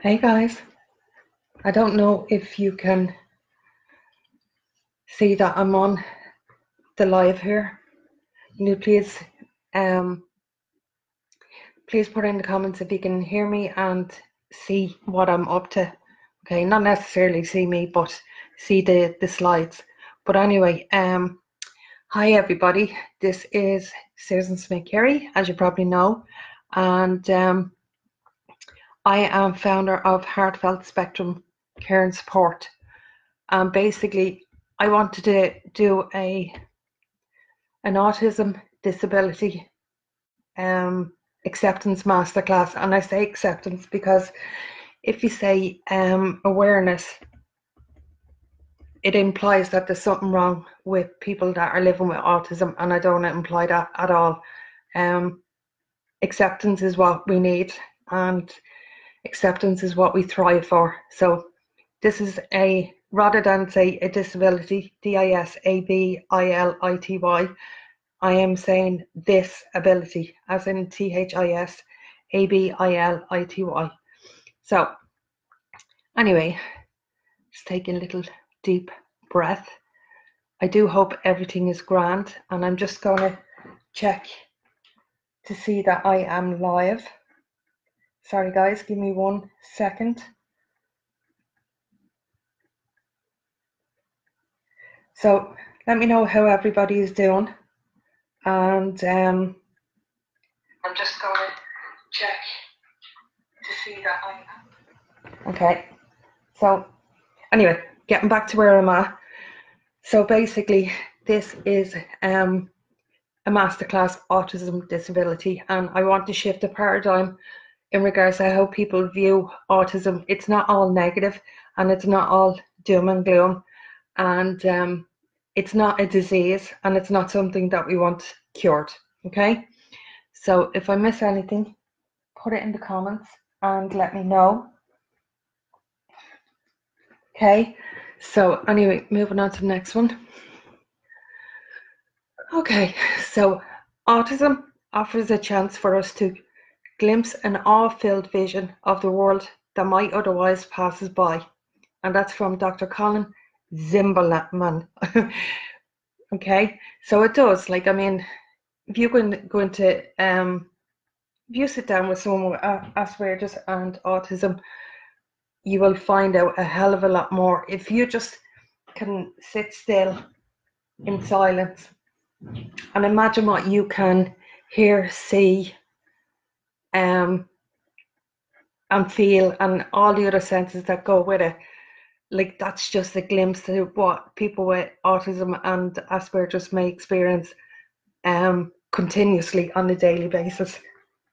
Hey guys, I don't know if you can see that I'm on the live here. Please please put in the comments if you can hear me and see what I'm up to. Okay, not necessarily see me, but see the slides. But anyway, hi everybody. This is Susan Smith-Carey, as you probably know, and I am founder of Heartfelt Spectrum Care and Support. And basically, I wanted to do an autism disability acceptance masterclass. And I say acceptance because if you say awareness, it implies that there's something wrong with people that are living with autism, and I don't imply that at all. Acceptance is what we need, and acceptance is what we thrive for. So this is rather than say a disability, disability, I am saying this ability, as in THISABILITY. So anyway, just taking a little deep breath. I do hope everything is grand, and I'm just going to check to see that I am live. Sorry guys, give me 1 second. So let me know how everybody is doing, and I'm just going to check to see that I am. Okay, so anyway, getting back to where I'm at. So basically, this is a masterclass autism disability, and I want to shift the paradigm in regards to how people view autism. It's not all negative, and it's not all doom and gloom, and it's not a disease, and it's not something that we want cured. Okay, so if I miss anything, put it in the comments and let me know. Okay, so anyway, moving on to the next one. Okay, so autism offers a chance for us to glimpse an awe-filled vision of the world that might otherwise pass us by. And that's from Dr. Colin Zimmerman. Okay, so it does, like, I mean, if you go into, if you sit down with someone with Asperger's and autism, you will find out a hell of a lot more. If you just can sit still in silence and imagine what you can hear, see, and feel, and all the other senses that go with it. Like, that's just a glimpse of what people with autism and Asperger's may experience continuously on a daily basis.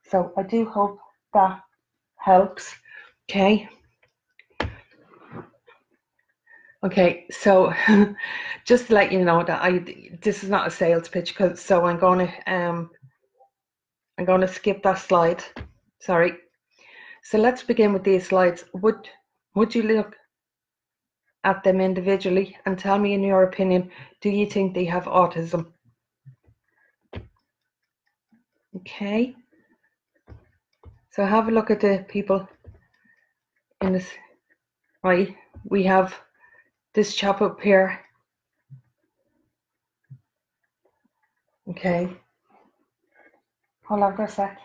So I do hope that helps. Okay. Okay, so just to let you know that this is not a sales pitch, so I'm going to skip that slide. Sorry. So let's begin with these slides. Would you look at them individually and tell me, in your opinion, do you think they have autism? Okay. So have a look at the people in this. Right, we have this chap up here. Okay. Hold on for a sec.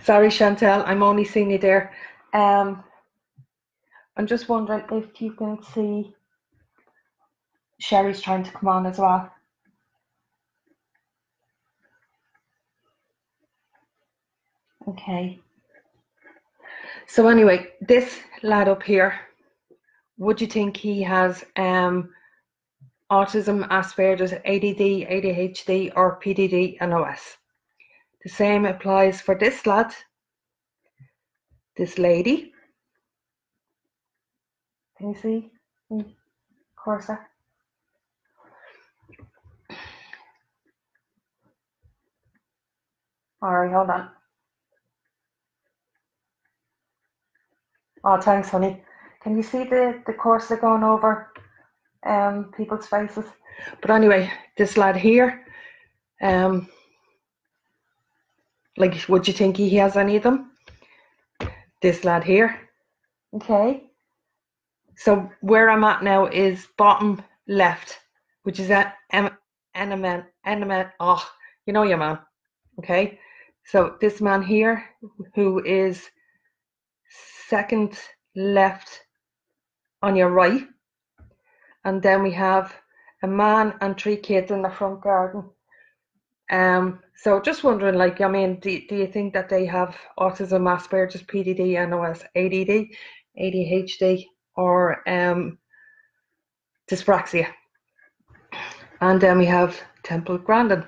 Sorry, Chantel, I'm only seeing you there. I'm just wondering if you can see Sherry's trying to come on as well. Okay. So anyway, this lad up here, would you think he has autism, Asperger's, ADD, ADHD, or PDD and OS? The same applies for this lad, this lady. Can you see the cursor? All right, hold on. Oh, thanks, honey. Can you see the cursor going over people's faces? But anyway, this lad here, like, would you think he has any of them? This lad here, okay. So where I'm at now is bottom left, which is at element. Oh, you know your man, okay. So this man here, who is second left on your right, and then we have a man and 3 kids in the front garden. So just wondering, like, I mean, do you think that they have autism, Asperger's, PDD, NOS, ADD, ADHD, or dyspraxia? And then we have Temple Grandin,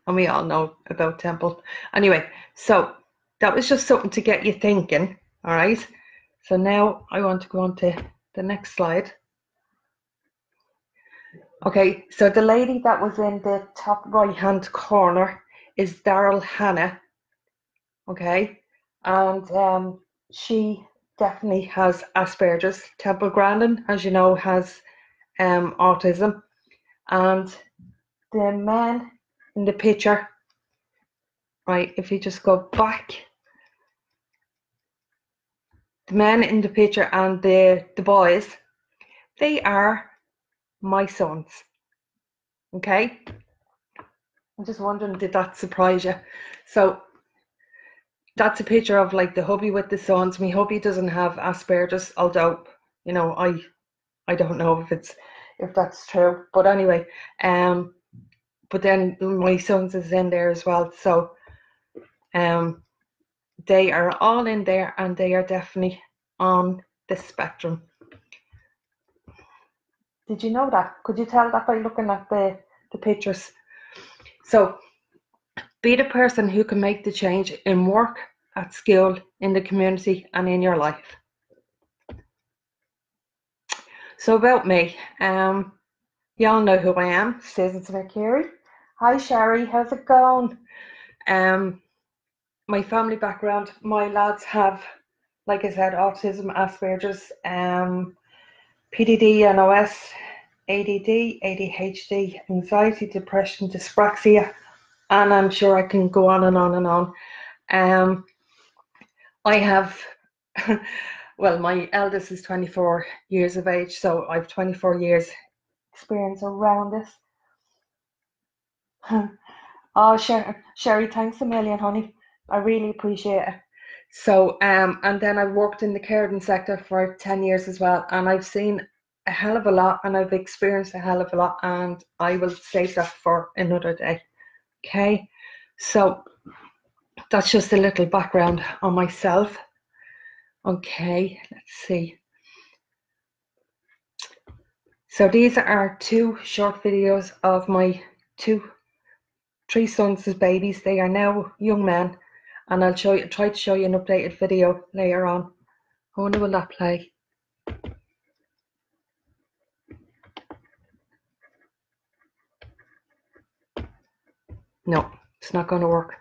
and we all know about Temple. Anyway, so that was just something to get you thinking, all right? So now I want to go on to the next slide. Okay, so the lady that was in the top right-hand corner is Daryl Hannah, okay? And she definitely has Asperger's. Temple Grandin, as you know, has autism. And the man in the picture, right, if you just go back, the men in the picture and the boys, they are my sons, okay? I'm just wondering, did that surprise you? So that's a picture of, like, the hubby with the sons. My hubby doesn't have Asperger's, although, you know, I don't know if that's true. But anyway, but then my sons is in there as well. So they are all in there, and they are definitely on the spectrum. Did you know that? Could you tell that by looking at the pictures? So be the person who can make the change in work, at school, in the community, and in your life. So about me, y'all know who I am, Susan Smith-Carey. Hi Sherry, how's it going? My family background, my lads have, like I said, autism, Asperger's, PDD, NOS, ADD, ADHD, anxiety, depression, dyspraxia, and I'm sure I can go on and on and on. I have, well, my eldest is 24 years of age, so I have 24 years experience around this. Oh, Sherry, thanks a million, honey. I really appreciate it. So, and then I worked in the caring sector for 10 years as well, and I've seen a hell of a lot, and I've experienced a hell of a lot, and I will save that for another day. Okay, so that's just a little background on myself. Okay, let's see. So these are 2 short videos of my 3 sons as babies. They are now young men, and I'll try to show you an updated video later on. I wonder will that play? No, it's not going to work.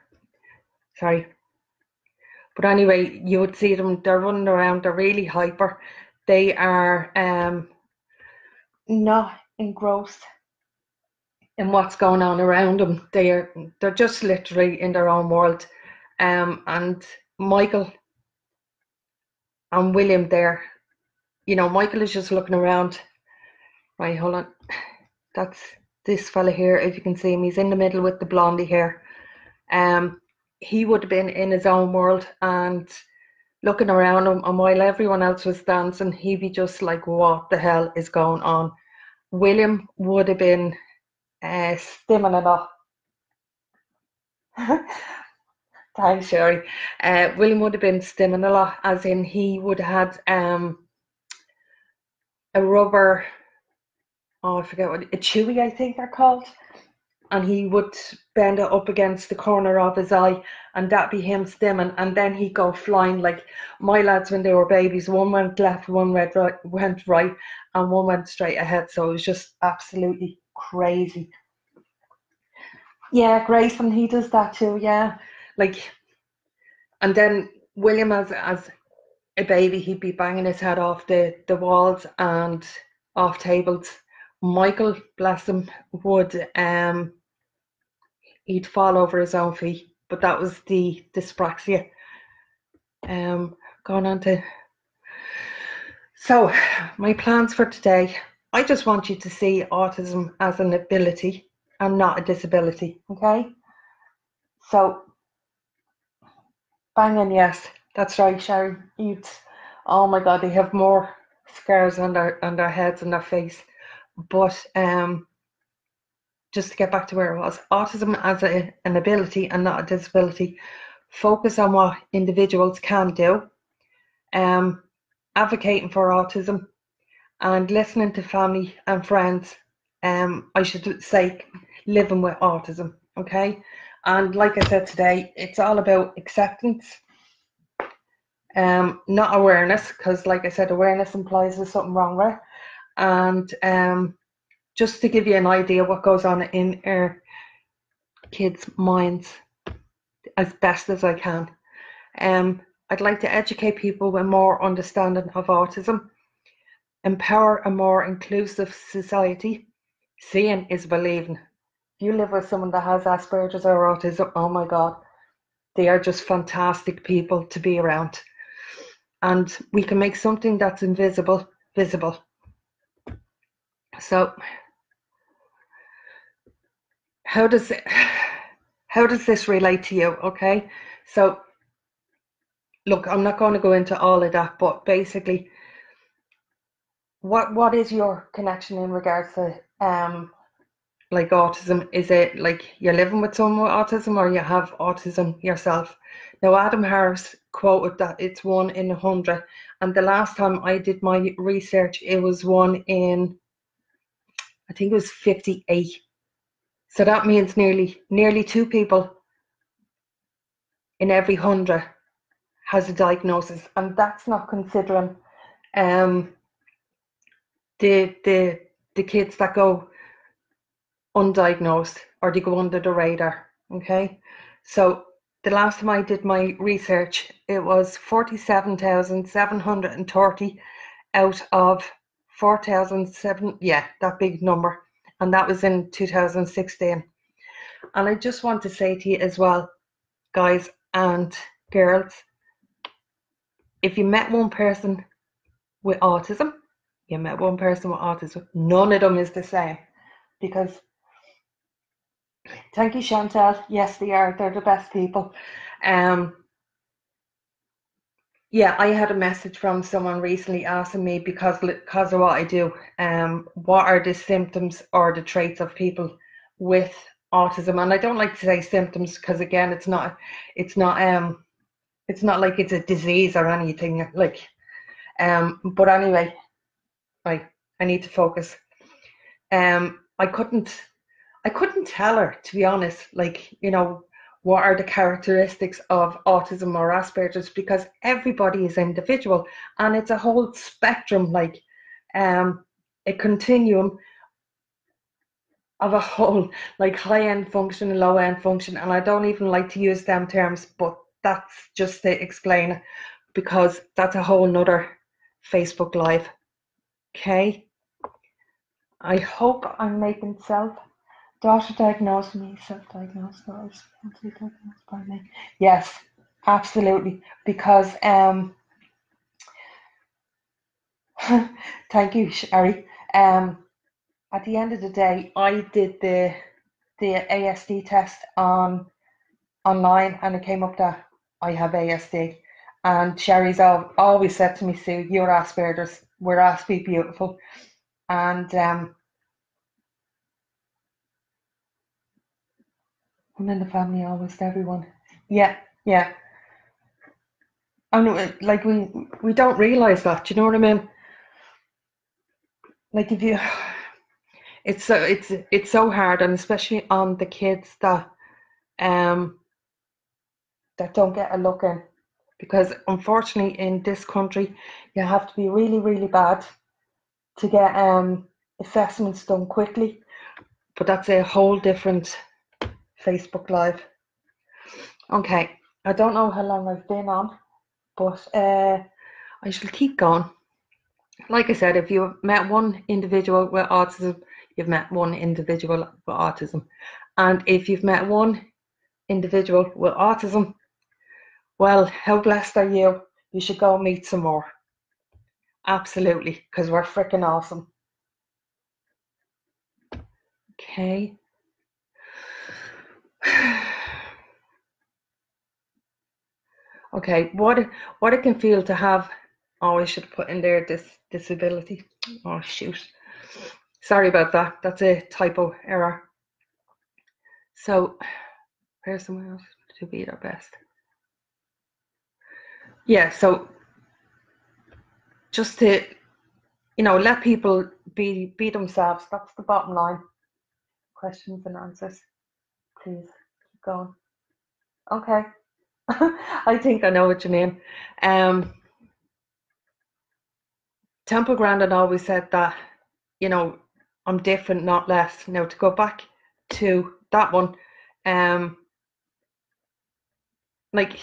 Sorry. But anyway, you would see them, they're running around, they're really hyper. They are not engrossed in what's going on around them. They're just literally in their own world. And Michael and William there, you know, Michael is just looking around. Right, hold on. That's this fella here, if you can see him, he's in the middle with the blondie hair. He would have been in his own world and looking around him, and while everyone else was dancing, he'd be just like, what the hell is going on? William would have been stimming it up. Thanks, Sherry. William would have been stimming a lot, as in he would have had a rubber, oh, I forget what, a chewy, I think they're called, and he would bend it up against the corner of his eye, and that'd be him stimming, and then he'd go flying. Like my lads when they were babies, one went left, one went right, and one went straight ahead. So it was just absolutely crazy. Yeah, Grayson, he does that too. Yeah, like, and then William as a baby, he'd be banging his head off the walls and off tables. Michael, bless him, would he'd fall over his own feet, but that was the dyspraxia. Going on to, so my plans for today. I just want you to see autism as an ability and not a disability. Okay, so banging, yes, that's right, Sherry. Oh my God, they have more scars on their heads and their face. But just to get back to where it was, autism as an ability and not a disability. Focus on what individuals can do. Advocating for autism and listening to family and friends. I should say living with autism. Okay, and like I said today, it's all about acceptance. Not awareness, because like I said, awareness implies there's something wrong with it. And just to give you an idea what goes on in our kids' minds as best as I can. I'd like to educate people with more understanding of autism, empower a more inclusive society. Seeing is believing. If you live with someone that has Asperger's or autism, oh my God, they are just fantastic people to be around. And we can make something that's invisible visible. So how does this relate to you? Okay, so look, I'm not going to go into all of that, but basically, what is your connection in regards to like autism? Is it like you're living with someone with autism, or you have autism yourself? Now, Adam Harris quoted that it's 1 in 100, and the last time I did my research, it was 1 in, I think it was 58. So that means nearly 2 people in every 100 has a diagnosis, and that's not considering the kids that go undiagnosed or they go under the radar. Okay, so the last time I did my research, it was 47,730 out of 4,007. Yeah, that big number, and that was in 2016. And I just want to say to you as well, guys and girls, if you met one person with autism, none of them is the same. Because, thank you, Chantal. Yes, they're the best people. Yeah, I had a message from someone recently asking me, because of what I do, what are the symptoms or the traits of people with autism? And I don't like to say symptoms, because again, it's not like it's a disease or anything. Like, but anyway, I need to focus. I couldn't tell her, to be honest, like, what are the characteristics of autism or Asperger's, because everybody is individual and it's a whole spectrum, like a continuum of a whole, like high-end function and low-end function. And I don't even like to use them terms, but that's just to explain it, because that's a whole nother Facebook Live. Okay, I hope I'm making sense. Daughter diagnosed me, self-diagnosed, diagnosed by me. Yes, absolutely. Because thank you, Sherry. At the end of the day, I did the ASD test online, and it came up that I have ASD. And Sherry's always said to me, Sue, you're Asperger's. We're asked to be beautiful. And one in the family, almost everyone. Yeah. And like we don't realize that. Do you know what I mean? Like, if you, it's so hard, and especially on the kids that don't get a look in, because unfortunately in this country you have to be really, really bad to get assessments done quickly. But that's a whole different Facebook Live. Okay, I don't know how long I've been on, but I shall keep going. Like I said, if you've met one individual with autism, you've met one individual with autism. And if you've met one individual with autism, well, how blessed are you? You should go meet some more. Absolutely, because we're freaking awesome. Okay. Okay, what it can feel to have, oh, I should put in there this disability. Oh, shoot. Sorry about that. That's a typo error. So, where's someone else to be their best? Yeah, so just to, let people be themselves. That's the bottom line. Questions and answers. Please keep going. Okay. I think I know what you mean. Temple Grandin always said that, I'm different, not less. Now, to go back to that one, like,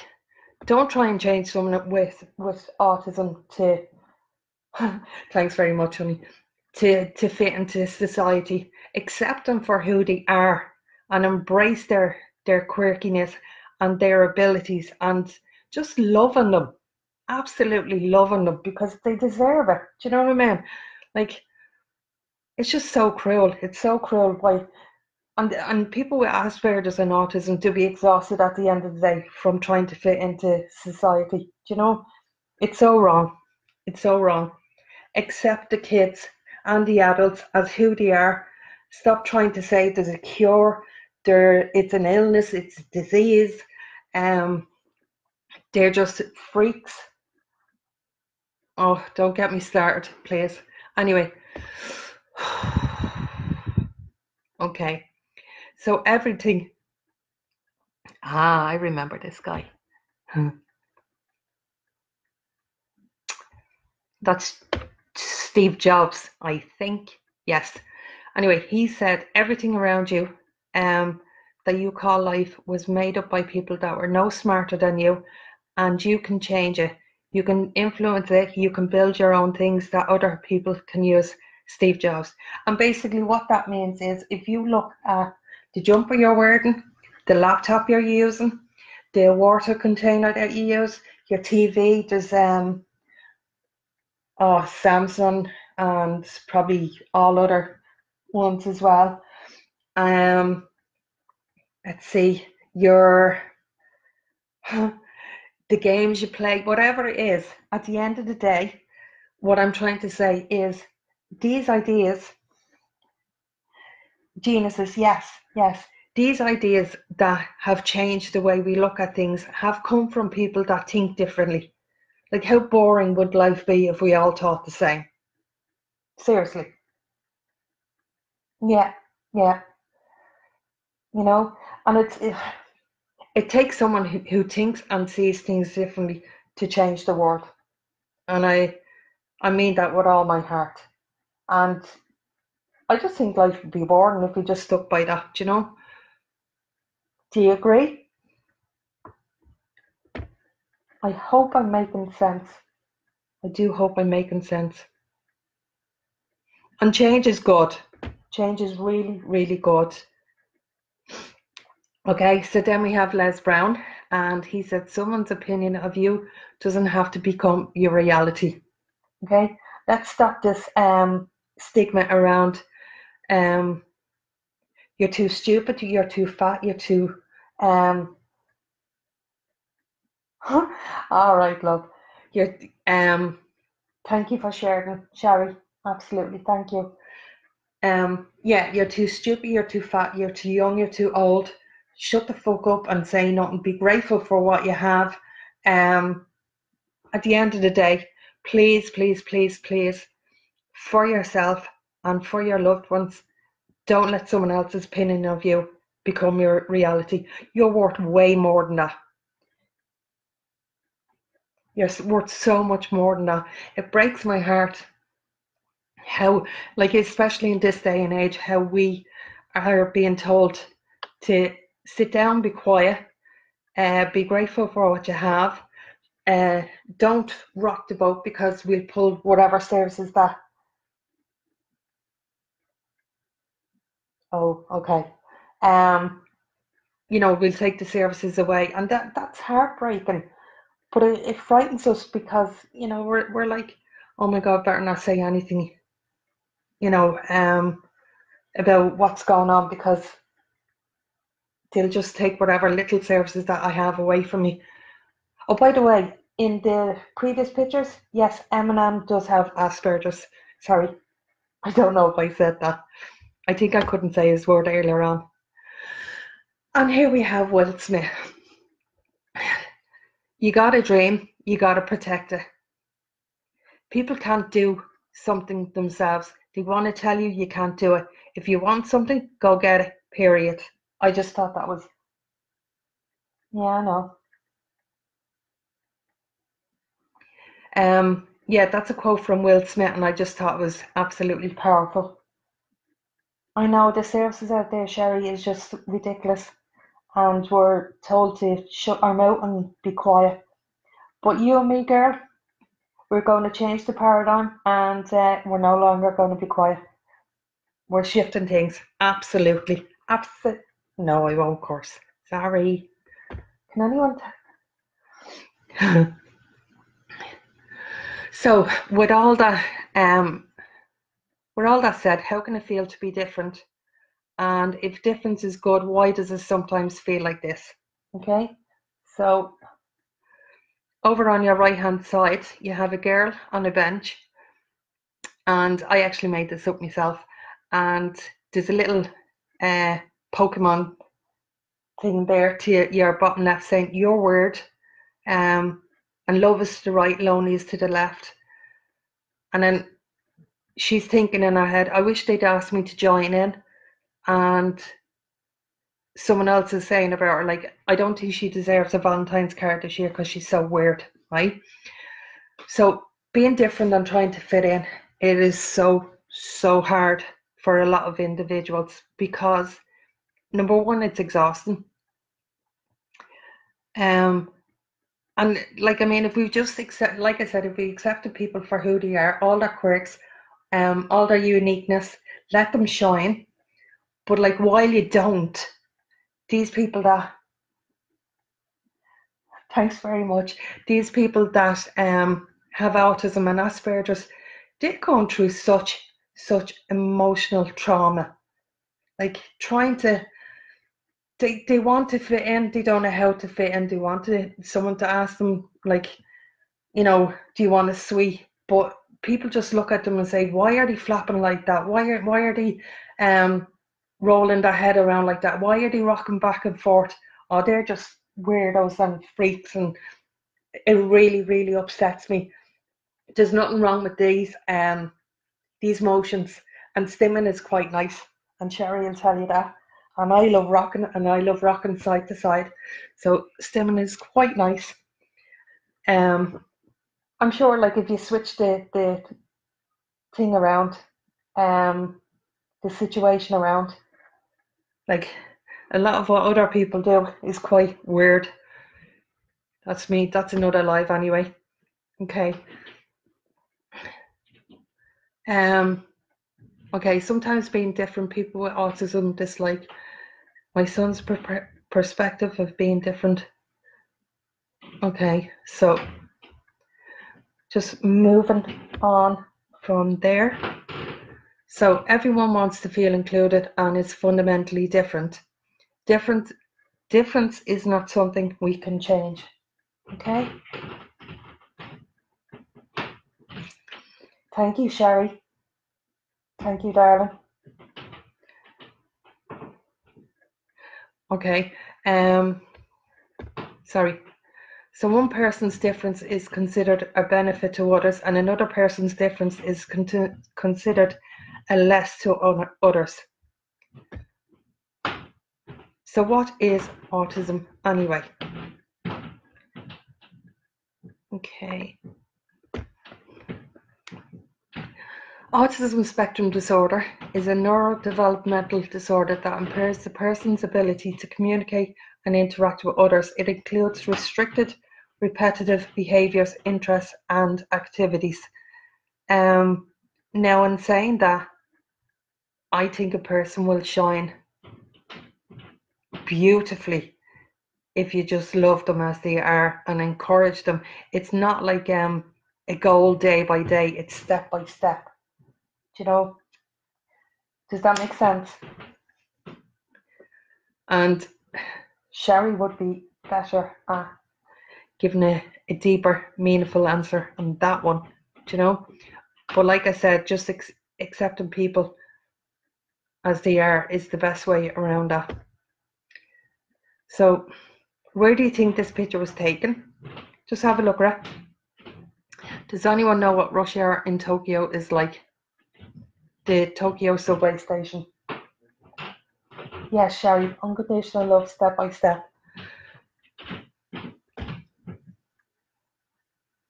don't try and change someone with autism to, thanks very much, honey, to fit into society. Accept them for who they are and embrace their quirkiness and their abilities, and just loving them, absolutely loving them, because they deserve it. Do you know what I mean? Like, it's just so cruel. It's so cruel. Why? And people with Asperger's and autism do be exhausted at the end of the day from trying to fit into society. Do you know? It's so wrong. It's so wrong. Accept the kids and the adults as who they are. Stop trying to say there's a cure. It's an illness. It's a disease. They're just freaks. Oh, don't get me started, please. Anyway. Okay. So everything. I remember this guy. That's Steve Jobs, I think. Yes. Anyway, he said everything around you that you call life was made up by people that were no smarter than you, and you can change it. You can influence it. You can build your own things that other people can use. Steve Jobs. And basically what that means is, if you look at the jumper you're wearing, the laptop you're using, the water container that you use, your TV, there's Samsung and probably all other ones as well. Let's see, the games you play, whatever it is, at the end of the day, what I'm trying to say is these ideas, geniuses, yes, these ideas that have changed the way we look at things have come from people that think differently. Like, how boring would life be if we all thought the same? Seriously. Yeah, yeah, and it takes someone who thinks and sees things differently to change the world. And I mean that with all my heart. And I just think life would be boring if we just stuck by that, Do you agree? I hope I'm making sense. I do hope I'm making sense. And change is good. Change is really, really good. Okay, so then we have Les Brown, and he said someone's opinion of you doesn't have to become your reality. Okay, let's stop this stigma around you're too stupid, you're too fat, you're too all right, love. You're thank you for sharing, Sherry. Absolutely, thank you. Yeah, you're too stupid, you're too fat, you're too young, you're too old. Shut the fuck up and say nothing. Be grateful for what you have. At the end of the day, please, please, please, please, for yourself and for your loved ones, don't let someone else's opinion of you become your reality. You're worth way more than that. You're worth so much more than that. It breaks my heart how, like, especially in this day and age, how we are being told to sit down, be quiet, be grateful for what you have, don't rock the boat, because we'll pull whatever services that. Oh, okay. You know, we'll take the services away, and that's heartbreaking. But it frightens us, because, you know, we're like, oh my God, better not say anything, you know, about what's going on, because they'll just take whatever little services that I have away from me. Oh, by the way, in the previous pictures, yes, Eminem does have Asperger's. Sorry, I don't know if I said that. I think I couldn't say his word earlier on. And here we have Will Smith. You got a dream, you got to protect it. People can't do something themselves. They want to tell you you can't do it. If you want something, go get it, period. I just thought that was, yeah, I know. Yeah, that's a quote from Will Smith, and I just thought it was absolutely powerful. I know the services out there, Sherry, is just ridiculous, and we're told to shut our mouth and be quiet. But you and me, girl, we're going to change the paradigm, and we're no longer going to be quiet. We're shifting things. Absolutely. No, I won't curse. Sorry. Can anyone? So, with all that said, how can it feel to be different? And if difference is good, why does it sometimes feel like this? Okay. So, over on your right hand side, you have a girl on a bench, and I actually made this up myself. And there's a little Pokemon thing there to your bottom left saying your word, and love is to the right, lonely is to the left. And then she's thinking in her head, I wish they'd asked me to join in. And someone else is saying about her, like, I don't think she deserves a Valentine's card this year because she's so weird, right? So being different and trying to fit in, it is so hard for a lot of individuals, because number one, it's exhausting. And like, I mean, if we just accept, like I said, if we accepted people for who they are, all their quirks, all their uniqueness, let them shine. But like, while you don't, these people that, thanks very much, these people that have autism and Asperger's, they're going through such emotional trauma. Like, trying to, they want to fit in, they don't know how to fit in. They want someone to ask them, like, you know, do you want a sweet? But people just look at them and say, why are they flapping like that? Why are they rolling their head around like that? Why are they rocking back and forth? Oh, they're just weirdos and freaks, and it really upsets me. There's nothing wrong with these motions, and stimming is quite nice, and Sherry will tell you that. And I love rocking, and I love rocking side to side. So stimming is quite nice. I'm sure, like, if you switch the thing around, the situation around, like, a lot of what other people do is quite weird. That's me. That's another live anyway. Okay. Okay, sometimes being different, people with autism dislike my son's perspective of being different. Okay, so just moving on from there. So everyone wants to feel included and is fundamentally different. Difference is not something we can change. Okay? Thank you, Sherry. Thank you, darling. Okay. Sorry. So one person's difference is considered a benefit to others, and another person's difference is considered a less to others. So what is autism anyway? Okay. Autism spectrum disorder is a neurodevelopmental disorder that impairs the person's ability to communicate and interact with others. It includes restricted repetitive behaviours, interests and activities. Now, in saying that, I think a person will shine beautifully if you just love them as they are and encourage them. It's not like a goal day by day, it's step by step. Do you know? Does that make sense? And Sherry would be better at giving a deeper, meaningful answer on that one. Do you know? But like I said, just accepting people as they are is the best way around that. So, where do you think this picture was taken? Just have a look at it. Does anyone know what rush hour in Tokyo is like? The Tokyo subway station. Yes, Sherry, unconditional love, step by step.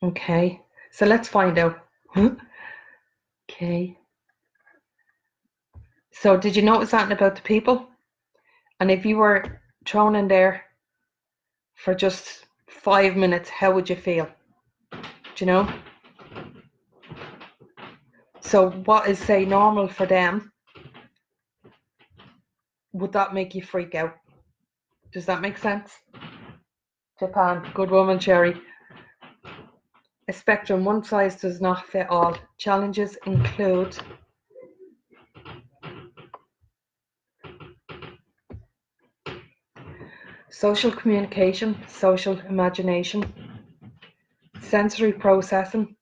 Okay, so let's find out. Okay. So did you notice that about the people? And if you were thrown in there for just 5 minutes, how would you feel? Do you know? So what is, say, normal for them, would that make you freak out? Does that make sense? Japan, good woman, Sherry. A spectrum, one size does not fit all. Challenges include social communication, social imagination, sensory processing,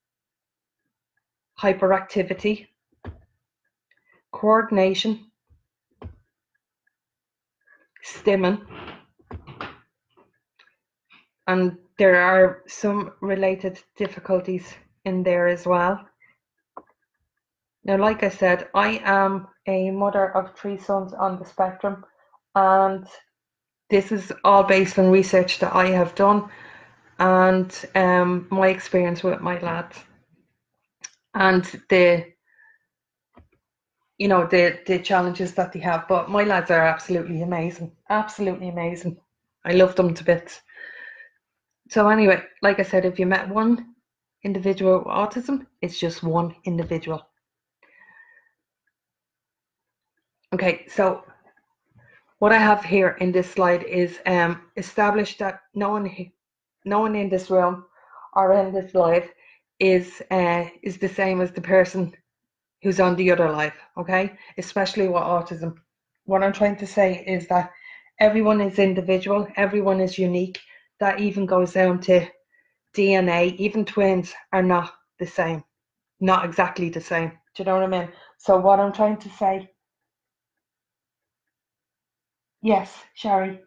hyperactivity, coordination, stimming, and there are some related difficulties in there as well. Now, like I said, I am a mother of 3 sons on the spectrum, and this is all based on research that I have done and my experience with my lads, and the challenges that they have. But my lads are absolutely amazing, absolutely amazing. I love them to bits. So anyway, like I said, if you met one individual with autism, it's just one individual. Okay, so what I have here in this slide is establish that no one in this room or in this live is the same as the person who's on the other live, okay? Especially with autism. What I'm trying to say is that everyone is individual, everyone is unique. That even goes down to DNA. Even twins are not the same, not exactly the same. Do you know what I mean? So what I'm trying to say, yes, Sherry,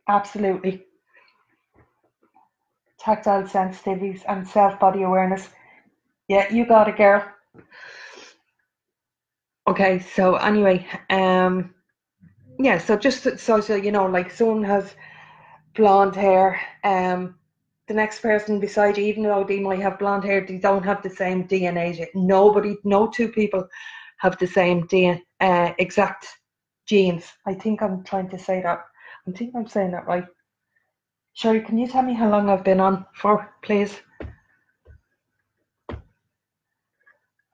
absolutely. Tactile sensitivities and self-body awareness. Yeah, you got it, girl. Okay, so anyway, yeah, so just so you know, like someone has blonde hair, the next person beside you, even though they might have blonde hair, they don't have the same DNA. No two people have the same DNA, exact genes. I think I'm trying to say that. I think I'm saying that right. Sherry, can you tell me how long I've been on for, please?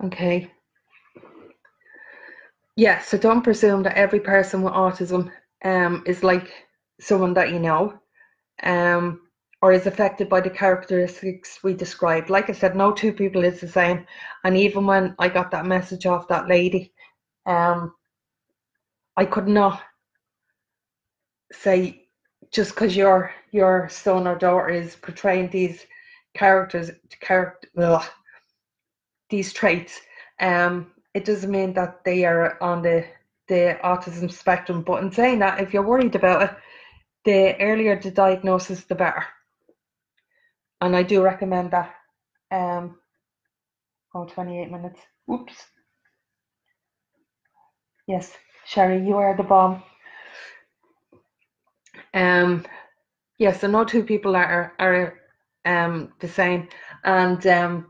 Okay. Yeah, so don't presume that every person with autism is like someone that you know, or is affected by the characteristics we described. Like I said, no two people is the same. And even when I got that message off that lady, I could not say just because your son or daughter is portraying these these traits, it doesn't mean that they are on the autism spectrum. But in saying that, if you're worried about it, the earlier the diagnosis, the better. And I do recommend that. 28 minutes. Oops. Yes, Sherry, you are the bomb. Yeah, so no two people are the same. And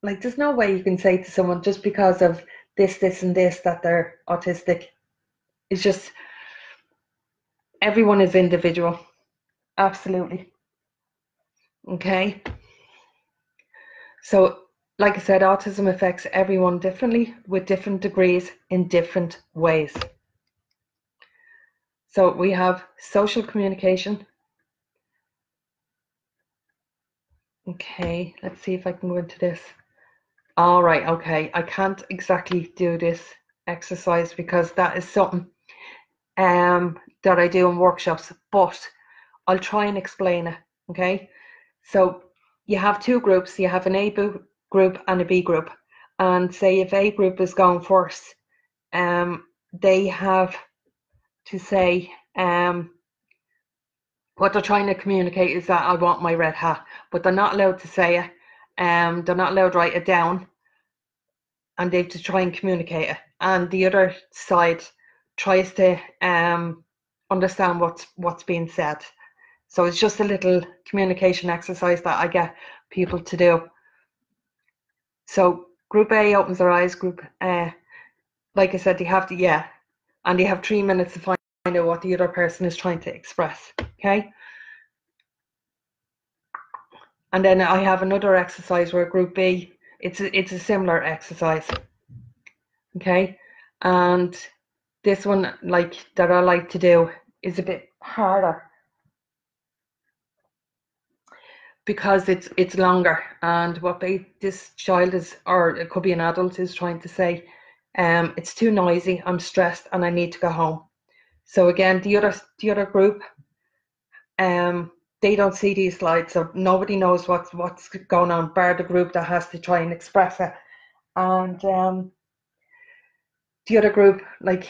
like, there's no way you can say to someone just because of this, and this that they're autistic. It's just everyone is individual. Absolutely. Okay. So, like I said, autism affects everyone differently with different degrees in different ways. So we have social communication. Okay, let's see if I can go into this. All right, okay. I can't exactly do this exercise because that is something that I do in workshops, but I'll try and explain it, okay? So you have two groups. You have an A group and a B group. And say if A group is going first, they have to say what they're trying to communicate is that I want my red hat, but they're not allowed to say it. They're not allowed to write it down, and they have to try and communicate it. And the other side tries to understand what's being said. So it's just a little communication exercise that I get people to do. So group A opens their eyes. Group like I said, they have to and they have 3 minutes to find out what the other person is trying to express. Okay. And then I have another exercise where group B, it's a similar exercise. Okay. And this one, like that I like to do, is a bit harder because it's longer. And what this child is, or it could be an adult, is trying to say, it's too noisy, I'm stressed, and I need to go home. So again, the other group, they don't see these slides, so nobody knows what's going on, bar the group that has to try and express it. And the other group, like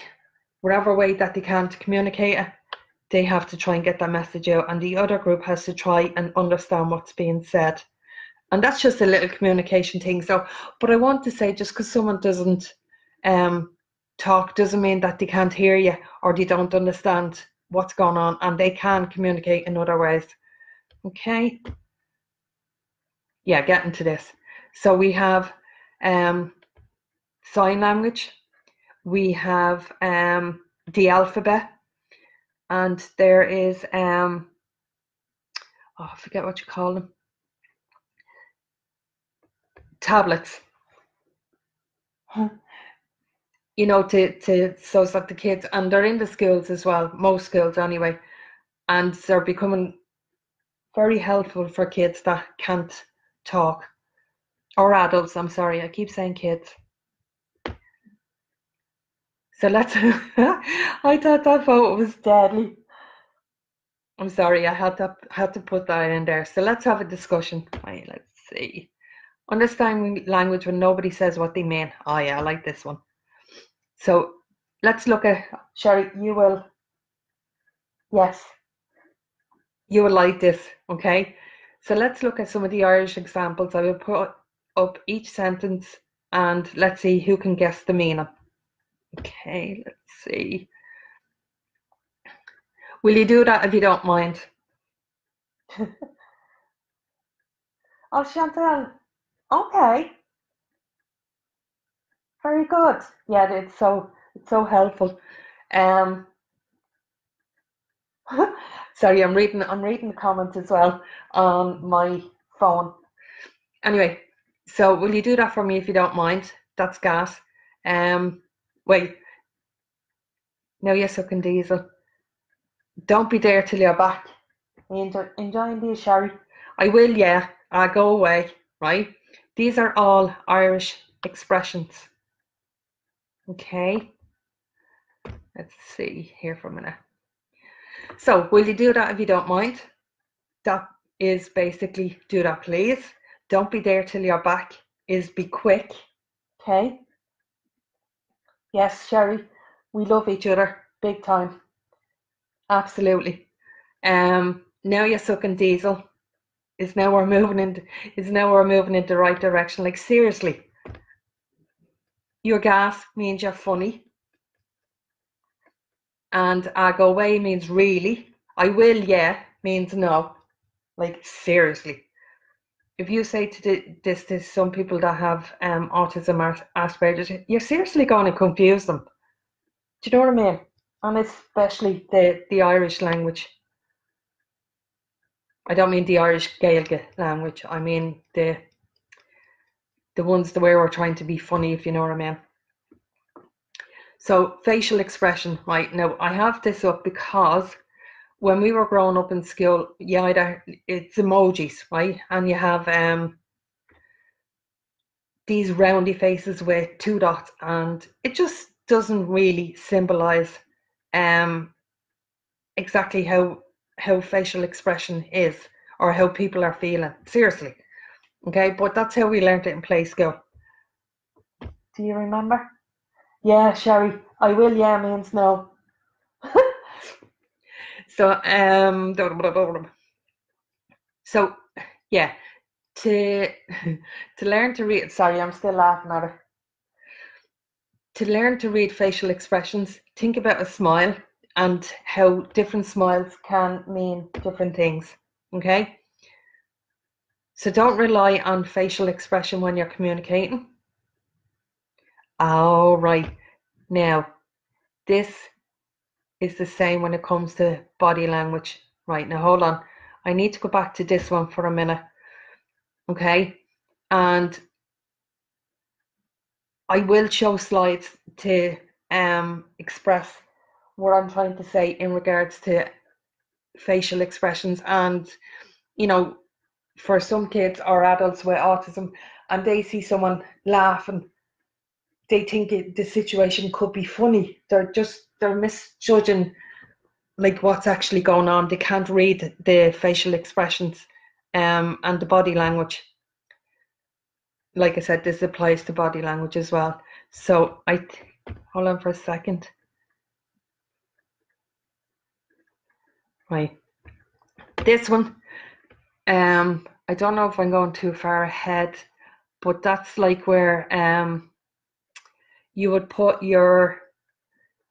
whatever way that they can to communicate it, they have to try and get that message out, and the other group has to try and understand what's being said. And that's just a little communication thing. So, but I want to say, just because someone doesn't talk doesn't mean that they can't hear you or they don't understand what's going on, and they can communicate in other ways. Okay. Yeah, getting to this. So we have sign language, we have the alphabet, and there is I forget what you call them, tablets. You know, to so that the kids, and they're in the schools as well, most schools anyway, and they're becoming very helpful for kids that can't talk, or adults. I'm sorry, I keep saying kids. So let's. I thought that photo was deadly. I'm sorry, I had to put that in there. So let's have a discussion. Right, let's see. Understanding language when nobody says what they mean. Oh yeah, I like this one. So let's look at, Sherry, yes, you will like this, okay? So let's look at some of the Irish examples. I will put up each sentence and let's see who can guess the meaning. Okay, let's see. Will you do that if you don't mind? Oh, Chantal. Okay, very good. Yeah, it's so helpful. Um, sorry, I'm reading the comments as well on my phone. Anyway, so will you do that for me if you don't mind? That's gas. Wait. Now you're sucking diesel. Don't be there till you're back. Enjoying these, Sherry? I will, yeah. I'll go away, right? These are all Irish expressions. Okay. Let's see here for a minute. So, will you do that if you don't mind? That is basically do that, please. Don't be there till you're back is be quick. Okay. Yes, Sherry, we love each other big time. Absolutely. Now you're sucking diesel. Is now we're moving in the right direction. Like seriously, your gas means you're funny, and I go away means really. I will, yeah, means no. Like seriously, if you say this to some people that have autism or Asperger's, you're seriously going to confuse them. Do you know what I mean? And especially the Irish language. I don't mean the Irish Gaelic language. I mean the ones the way we're trying to be funny, if you know what I mean. So facial expression, right? Now I have this up because when we were growing up in school, it's emojis, right? And you have these roundy faces with 2 dots, and it just doesn't really symbolize exactly how facial expression is or how people are feeling. Seriously. Okay, but that's how we learned it in play school. Do you remember? Yeah, Sherry, I will, yeah, means no. So, so yeah, to to learn to read. Sorry, I'm still laughing at it. To learn to read facial expressions, think about a smile and how different smiles can mean different things. Okay, so don't rely on facial expression when you're communicating. All right, now this is the same when it comes to body language. Right, now hold on. I need to go back to this one for a minute. Okay, and I will show slides to express what I'm trying to say in regards to facial expressions. And you know, for some kids or adults with autism, and they see someone laughing, they think the situation could be funny. They're misjudging like what's actually going on. They can't read the facial expressions and the body language. Like I said, this applies to body language as well. So hold on for a second. Right, this one, I don't know if I'm going too far ahead, but that's like where you would put you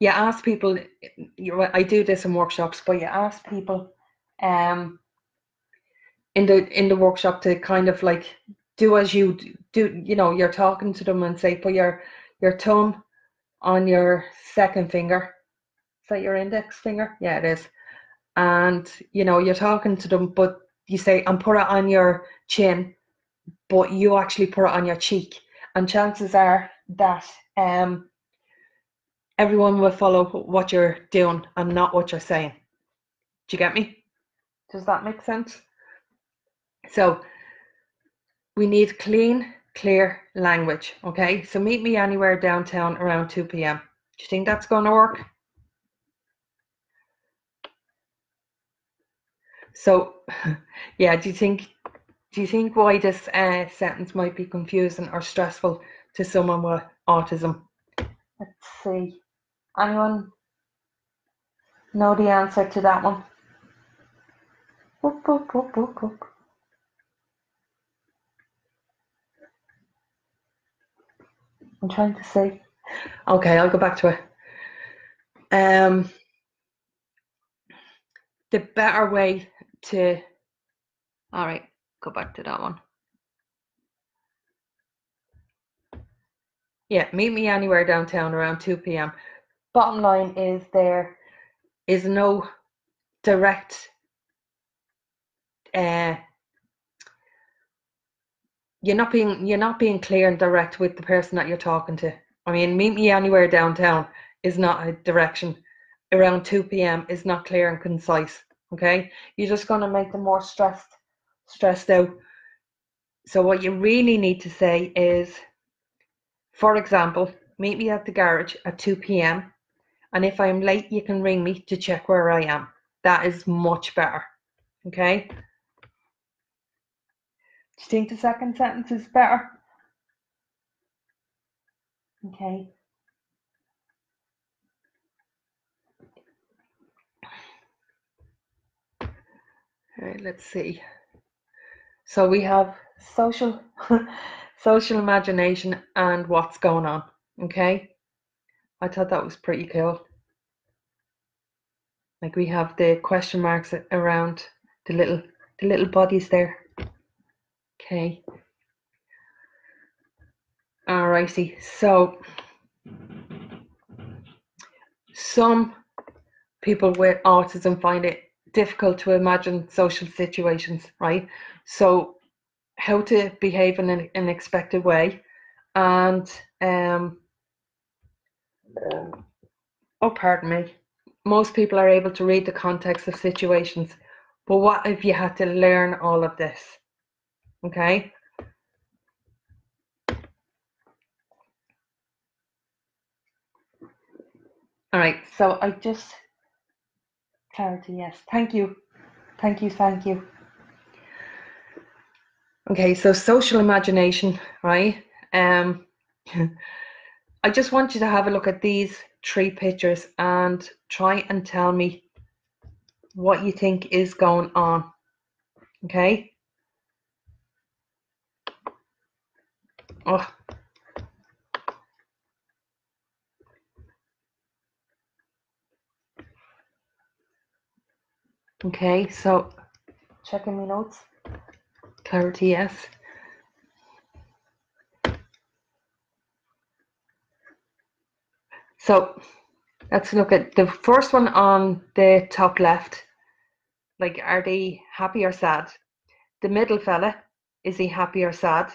ask people. I do this in workshops, but you ask people in the workshop to kind of like do as you do. You know, you're talking to them and say, put your thumb on your second finger. Is that your index finger? Yeah, it is. And you know, you're talking to them, but you say, and put it on your chin, but you actually put it on your cheek. And chances are that everyone will follow what you're doing and not what you're saying. Do you get me? Does that make sense? So we need clean, clear language. Okay, so meet me anywhere downtown around 2 p.m. Do you think that's going to work? So yeah, do you think why this sentence might be confusing or stressful to someone with autism? Let's see. Anyone know the answer to that one? Whoop, whoop, whoop, whoop, whoop. I'm trying to see. Okay, I'll go back to it. The better way to. All right, go back to that one. Yeah, meet me anywhere downtown around 2 p.m. Bottom line is there is no direct you're not being clear and direct with the person that you're talking to. I mean, meet me anywhere downtown is not a direction. Around 2 p.m. is not clear and concise. Okay, you're just going to make them more stressed out. So what you really need to say is, for example, meet me at the garage at 2 p.m. and if I'm late, you can ring me to check where I am. That is much better. Okay. Do you think the second sentence is better? Okay. All right, let's see. So we have social social imagination and what's going on. Okay. I thought that was pretty cool. Like we have the question marks around the little bodies there. Okay. Alrighty. So some people with autism find it difficult to imagine social situations, right? So how to behave in an unexpected way, and oh, pardon me, most people are able to read the context of situations, but what if you had to learn all of this? Okay. All right, so I just, clarity, yes, thank you. Okay, so social imagination, right? I just want you to have a look at these 3 pictures and try and tell me what you think is going on, okay? Oh. Okay, so checking my notes. Clarity, yes. So let's look at the first one on the top left. Like, are they happy or sad? The middle fella, is he happy or sad?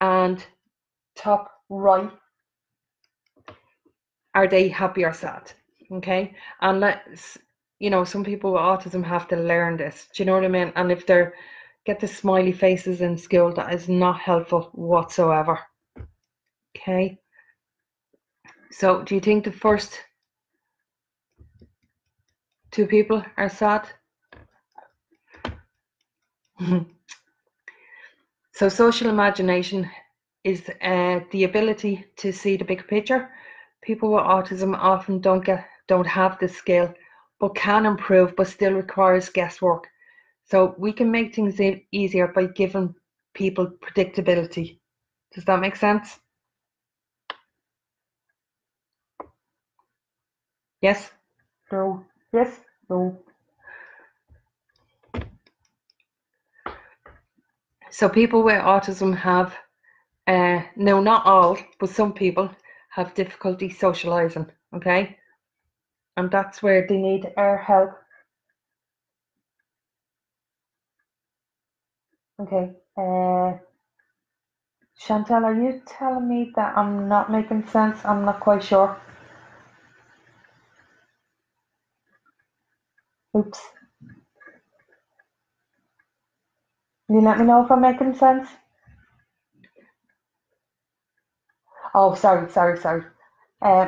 And top right, are they happy or sad? Okay, and let's, some people with autism have to learn this. Do you know what I mean? And if they're get the smiley faces in school, that is not helpful whatsoever. Okay, so do you think the first 2 people are sad? So social imagination is the ability to see the big picture. People with autism often don't have this skill, but can improve, but still requires guesswork. So we can make things easier by giving people predictability. Does that make sense? Yes? No? Yes? No? So people with autism have, no, not all, but some people have difficulty socializing, okay? And that's where they need our help. Okay. Chantal, are you telling me that I'm not making sense? I'm not quite sure. Oops. Can you let me know if I'm making sense? Oh, sorry.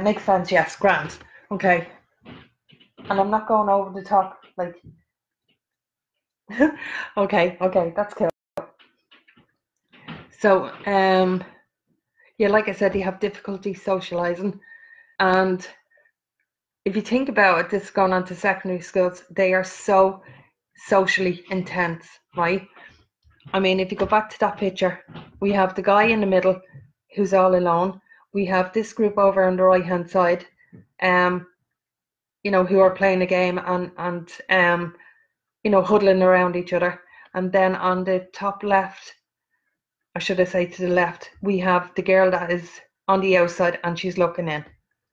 Makes sense, yes, grand. Okay. And I'm not going over the top, like. Okay, that's cool. So, yeah, like I said, you have difficulty socializing. And if you think about it, this is going on to secondary schools, they are so socially intense, right? I mean, if you go back to that picture, we have the guy in the middle who's all alone. We have this group over on the right hand side, who are playing a game and huddling around each other. And then on the top left, or should I say to the left, we have the girl that is on the outside and she's looking in.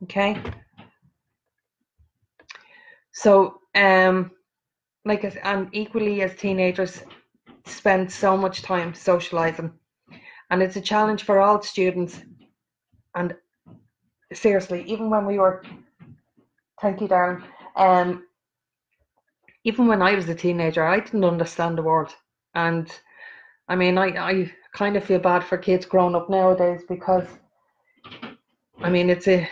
Okay. So, and equally as teenagers spend so much time socializing, and it's a challenge for all students. And seriously, even when we were, thank you, Darren, even when I was a teenager, I didn't understand the world. And I mean, I kind of feel bad for kids growing up nowadays, because I mean, it's a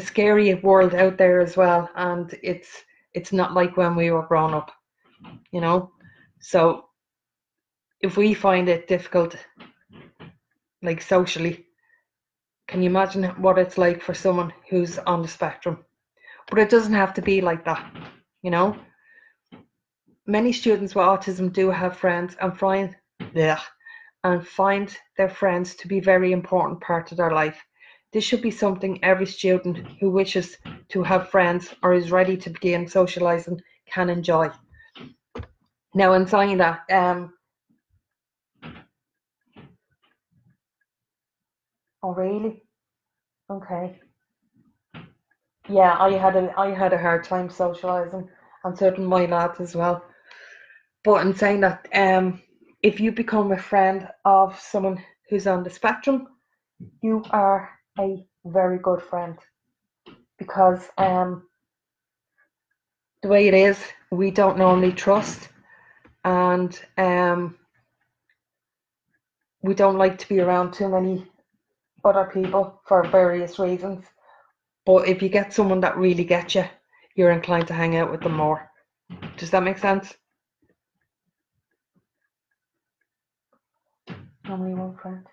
scary world out there as well, and it's not like when we were growing up, So if we find it difficult, like socially, can you imagine what it's like for someone who's on the spectrum? But it doesn't have to be like that, Many students with autism do have friends and find their friends to be a very important part of their life. This should be something every student who wishes to have friends or is ready to begin socializing can enjoy. Now, in saying that, oh really? Okay. Yeah, I had a hard time socializing, and so do my lads as well. But in saying that, if you become a friend of someone who's on the spectrum, you are a very good friend, because the way it is, we don't normally trust, and we don't like to be around too many other people for various reasons. But if you get someone that really gets you, you're inclined to hang out with them more. Does that make sense? Only one friend.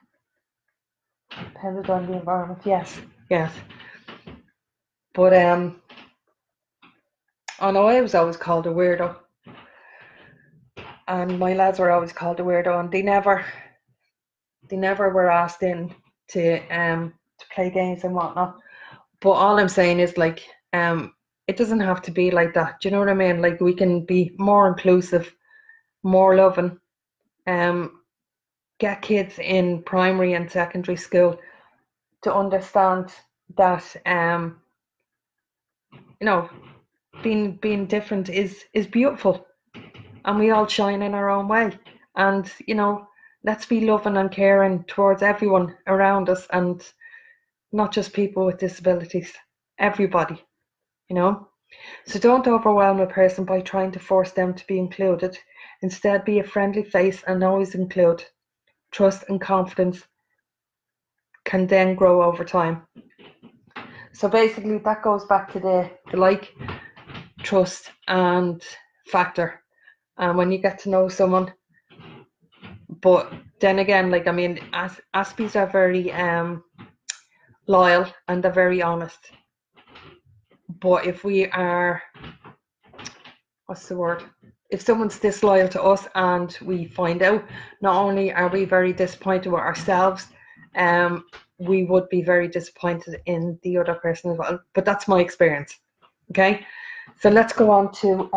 Depended on the environment. Yes. But I know I was always called a weirdo, and my lads were always called a weirdo, and they never were asked in to play games and whatnot. But all I'm saying is, like, it doesn't have to be like that. Do you know what I mean? Like, we can be more inclusive, more loving. Get kids in primary and secondary school to understand that being different is beautiful, and we all shine in our own way. And let's be loving and caring towards everyone around us, and not just people with disabilities, everybody. So don't overwhelm a person by trying to force them to be included. Instead, be a friendly face and always include. Trust and confidence can then grow over time. So basically that goes back to the like, trust and factor. And when you get to know someone, but then again, like, I mean, Aspies are very loyal and they're very honest. But if we are, if someone's disloyal to us and we find out, not only are we very disappointed with ourselves, we would be very disappointed in the other person as well. But that's my experience. Okay, so let's go on to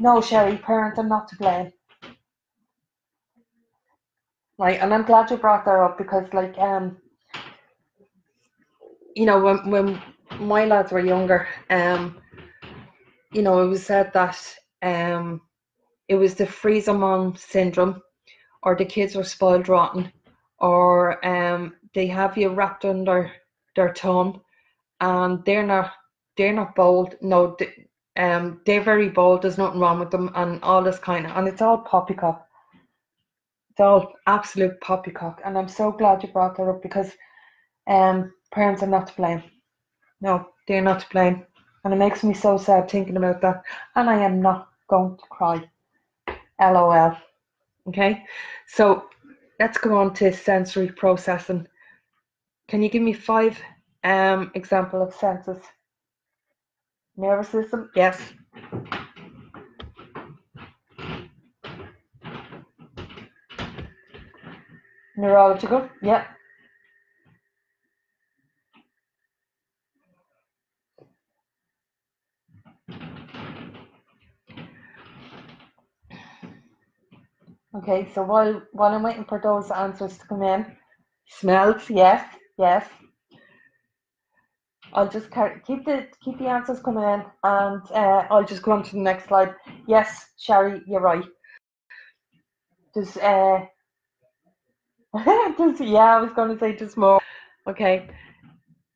no, Sherry, parents are not to blame. Right, and I'm glad you brought that up, because, like, when my lads were younger, it was said that it was the freezer mom syndrome, or the kids were spoiled rotten, or they have you wrapped under their thumb, and they're not bold. No, they're very bold. There's nothing wrong with them, and all this kind of, and it's all poppycock. It's all absolute poppycock, and I'm so glad you brought that up, because parents are not to blame. No, they're not to blame, and it makes me so sad thinking about that. And I am not going to cry. LOL. Okay, so let's go on to sensory processing. Can you give me 5 example of senses? Nervous system, yes. Neurological, yeah. Okay, so while I'm waiting for those answers to come in, smells, yes. I'll just keep the answers coming in, and I'll just go on to the next slide. Yes, Sherry, you're right. There's yeah, I was going to say just more. Okay,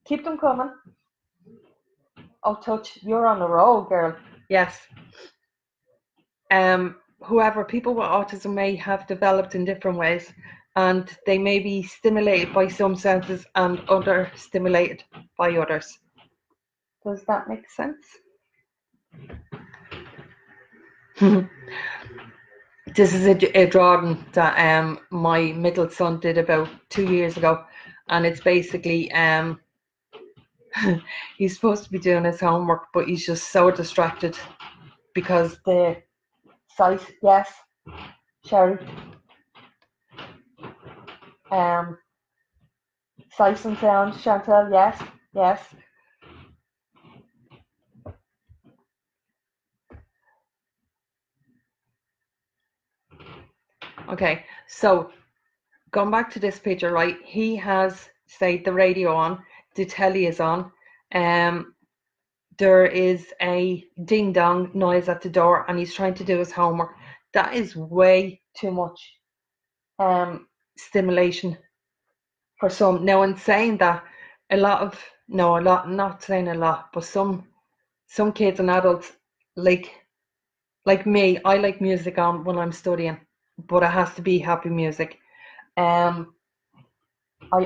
keep them coming. Oh, touch, you're on a roll, girl. Yes. Whoever, people with autism may have developed in different ways, and they may be stimulated by some senses and other stimulated by others. Does that make sense? This is a drawing that my middle son did about 2 years ago, and it's basically he's supposed to be doing his homework, but he's just so distracted because the sight, yes, Sherry, sight and sound, Chantal, yes. Okay, so going back to this picture, right? He has, say, the radio on, the telly is on, there is a ding dong noise at the door and he's trying to do his homework. That is way too much stimulation for some. Now, in saying that, not saying a lot, but some kids and adults, like me, I like music on when I'm studying, but it has to be happy music. I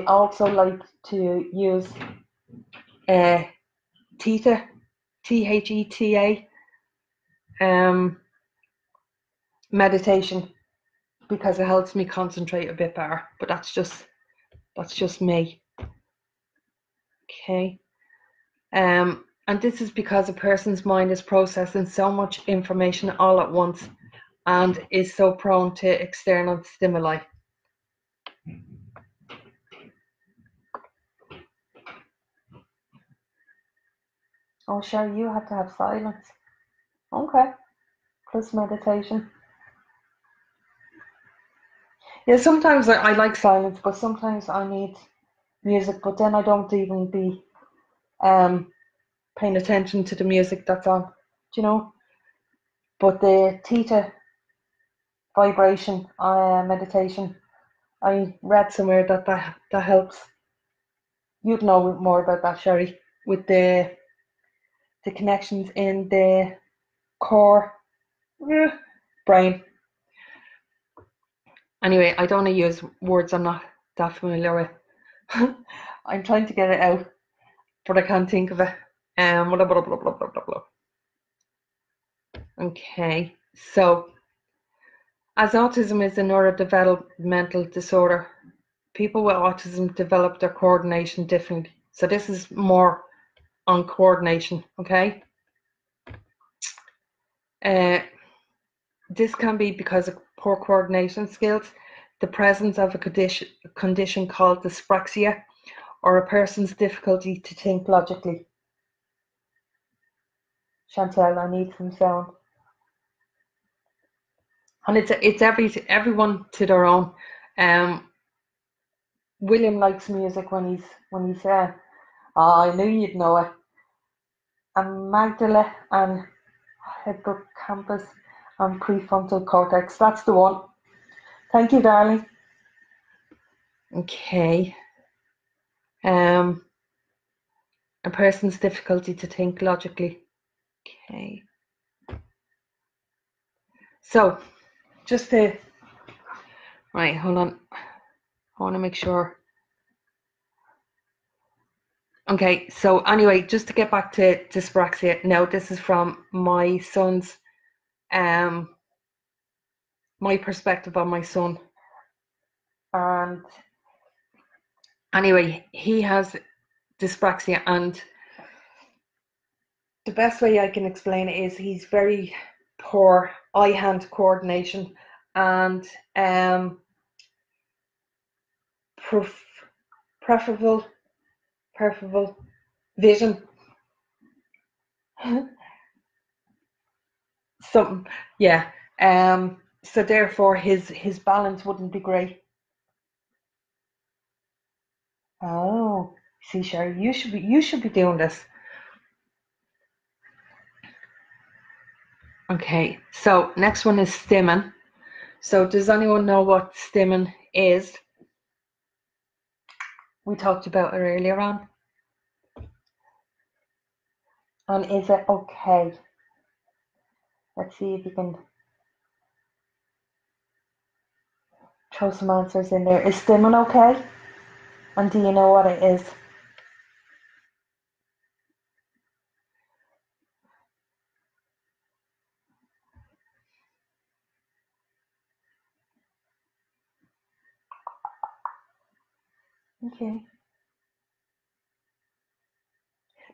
also like to use theta, THETA, meditation, because it helps me concentrate a bit better. But that's just me. Okay. And this is because a person's mind is processing so much information all at once and is so prone to external stimuli. Oh, sure, you have to have silence. Okay. Plus meditation. Yeah, sometimes I like silence, but sometimes I need music, but then I don't even be paying attention to the music that's on, do you know? But the theta vibration meditation, I read somewhere that helps. You'd know more about that, Sherry, with the connections in the core brain. Anyway, I don't want to use words I'm not that familiar with. I'm trying to get it out, but I can't think of it. Blah, blah, blah, blah, blah, blah, blah. Okay, so as autism is a neurodevelopmental disorder, people with autism develop their coordination differently. So this is more on coordination, okay? This can be because of poor coordination skills, the presence of a condition called dyspraxia, or a person's difficulty to think logically. Chantel, I need some sound. And it's everyone to their own. William likes music when he's oh, I knew you'd know it. And Magdala and hippocampus and prefrontal cortex. That's the one. Thank you, darling. Okay. A person's difficulty to think logically. Okay. So, just to right, hold on. I want to make sure. Okay, so anyway, just to get back to dyspraxia. Now, this is from my son's, my perspective on my son. And anyway, he has dyspraxia, and the best way I can explain it is he's very poor eye-hand coordination and preferable vision. Something, yeah. So therefore his balance wouldn't be great. Oh, see, Sherry, you should be doing this. Okay, so next one is stimming. So does anyone know what stimming is? We talked about it earlier on. And is it okay? Let's see if you can throw some answers in there. Is stimming okay? And do you know what it is? Okay.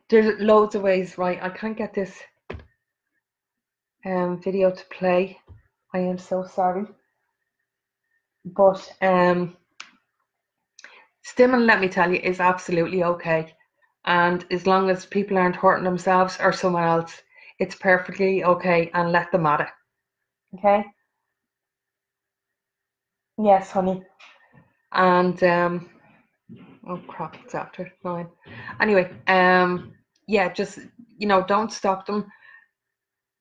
There's loads of ways, right? I can't get this video to play. I am so sorry. But stimming, let me tell you, is absolutely okay. And as long as people aren't hurting themselves or someone else, it's perfectly okay, and let them at it. Okay? Yes, honey. And oh crap, it's after 9. Anyway, yeah, just, don't stop them.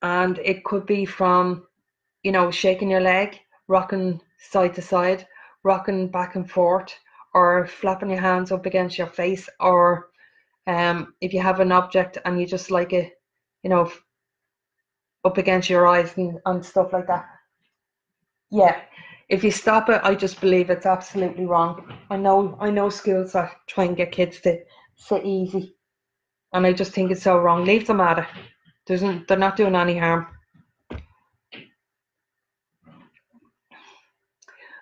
And it could be from, shaking your leg, rocking side to side, rocking back and forth, or flapping your hands up against your face, or if you have an object and you just like it, up against your eyes and stuff like that. Yeah. If you stop it, I just believe it's absolutely wrong. I know schools that try and get kids to sit easy, and I just think it's so wrong. Leave them at it. They're not doing any harm.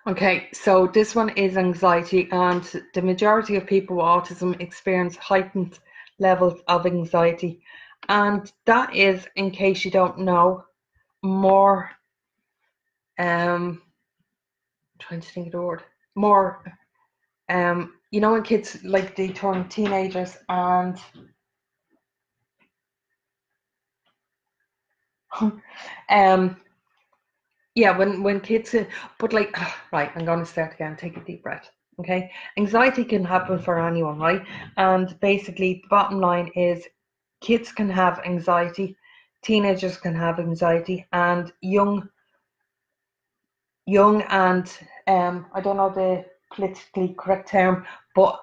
Okay, so this one is anxiety, and the majority of people with autism experience heightened levels of anxiety. And that is, in case you don't know, more, trying to think of the word, more, when kids, like, they turn teenagers, and yeah, when kids, but like, right, I'm going to start again. Take a deep breath. Okay, anxiety can happen for anyone, right? And basically, the bottom line is, kids can have anxiety, teenagers can have anxiety, and young and I don't know the politically correct term, but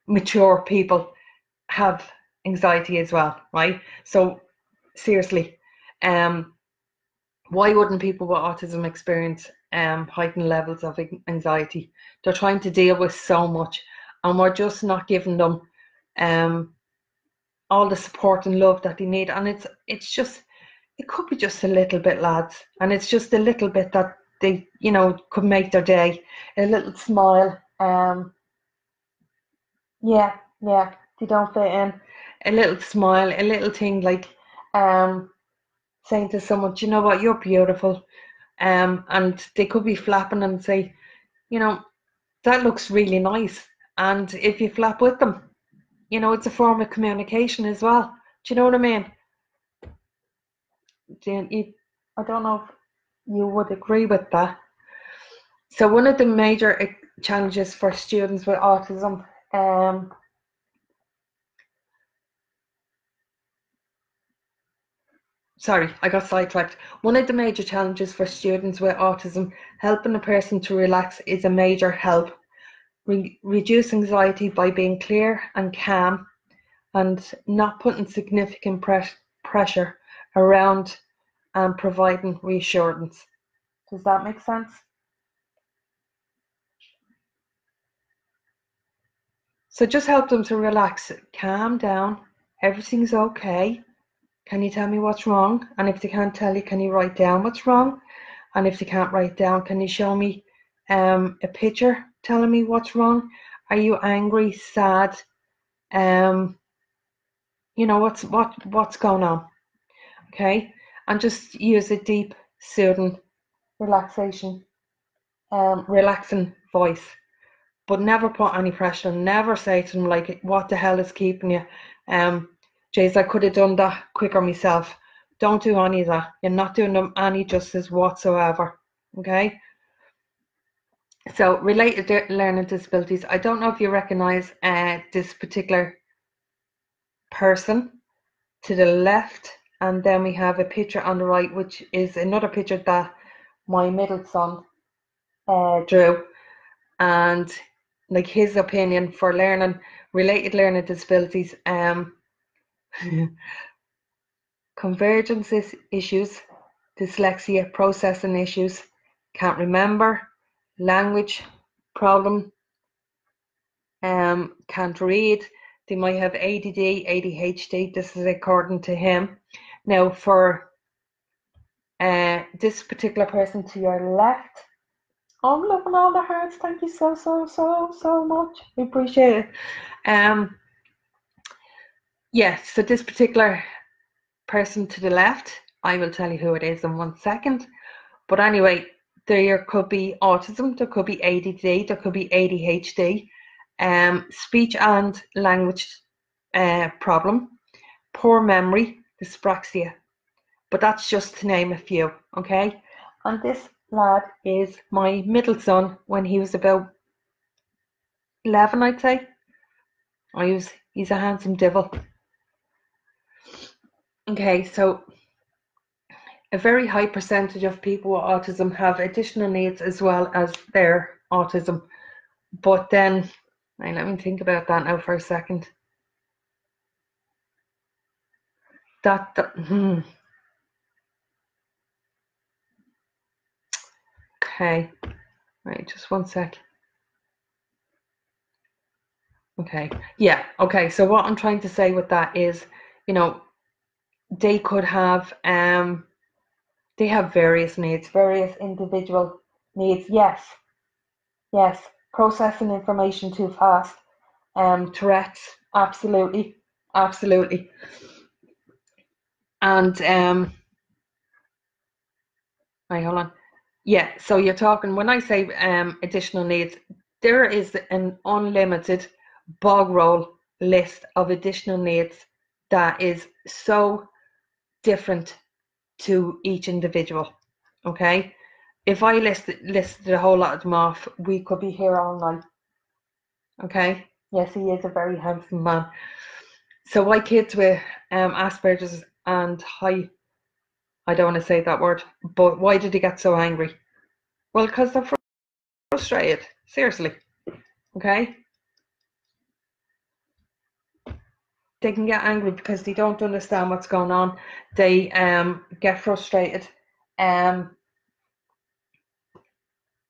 mature people have anxiety as well, right? So seriously, why wouldn't people with autism experience heightened levels of anxiety? They're trying to deal with so much, and we're just not giving them um, all the support and love that they need. And it's just, it could be just a little bit, lads, and it's just a little bit that they, could make their day. A little smile, yeah, yeah, they don't fit in. A little smile, a little thing like saying to someone, "Do you know what, you're beautiful." And they could be flapping and say, you know, that looks really nice. And if you flap with them, it's a form of communication as well. Do you know what I mean? I don't know if you would agree with that. So one of the major challenges for students with autism, sorry, I got sidetracked. One of the major challenges for students with autism, helping a person to relax is a major help. Reduce anxiety by being clear and calm, and not putting significant pressure around and providing reassurance. Does that make sense? So just help them to relax, calm down, everything's okay. Can you tell me what's wrong? And if they can't tell you, can you write down what's wrong? And if they can't write down, can you show me a picture telling me what's wrong? Are you angry, sad? What's going on? Okay, and just use a deep, soothing, relaxing voice, but never put any pressure. Never say to them like, "What the hell is keeping you?" Jays, I could have done that quicker myself. Don't do any of that. You're not doing them any justice whatsoever. Okay. So related learning disabilities. I don't know if you recognise this particular person to the left, and then we have a picture on the right, which is another picture that my middle son drew, and like his opinion for related learning disabilities, convergence issues, dyslexia, processing issues, can't remember, language problem, can't read. They might have ADD, ADHD. This is according to him. Now, for this particular person to your left, I'm loving all the hearts. Thank you so much. We appreciate it. So this particular person to the left, I will tell you who it is in 1 second. But anyway, there could be autism, there could be ADD, there could be ADHD, speech and language problem, poor memory, dyspraxia. But that's just to name a few, okay? And this lad is my middle son when he was about 11, I'd say. He's a handsome devil. Okay, so a very high percentage of people with autism have additional needs as well as their autism. But then, right, let me think about that now for a second. Okay, right, just one sec. Okay, yeah, okay, so what I'm trying to say with that is, you know, they could have, they have various needs, various individual needs. Yes, yes, processing information too fast, Tourette's, absolutely, absolutely. And right, hold on. Yeah, so you're talking, when I say additional needs, there is an unlimited bog roll list of additional needs that is so different to each individual. Okay, if I listed a whole lot of them off, we could be here all night. Okay, yes, he is a very handsome man. So why kids with Asperger's and high, I don't want to say that word, but why did he get so angry? Well, because they're frustrated, seriously. Okay, they can get angry because they don't understand what's going on. They get frustrated. Um,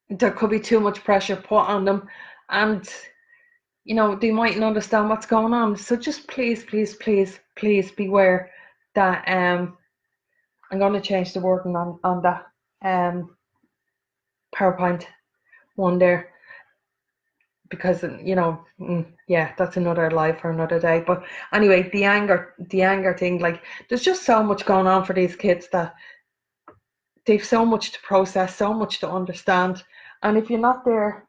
there could be too much pressure put on them, and you know, they mightn't understand what's going on. So just please, please, please, please beware that I'm going to change the wording on that PowerPoint one there, because you know, yeah, that's another life for another day. But anyway, the anger thing, like there's just so much going on for these kids that they've so much to process, so much to understand. And if you're not there,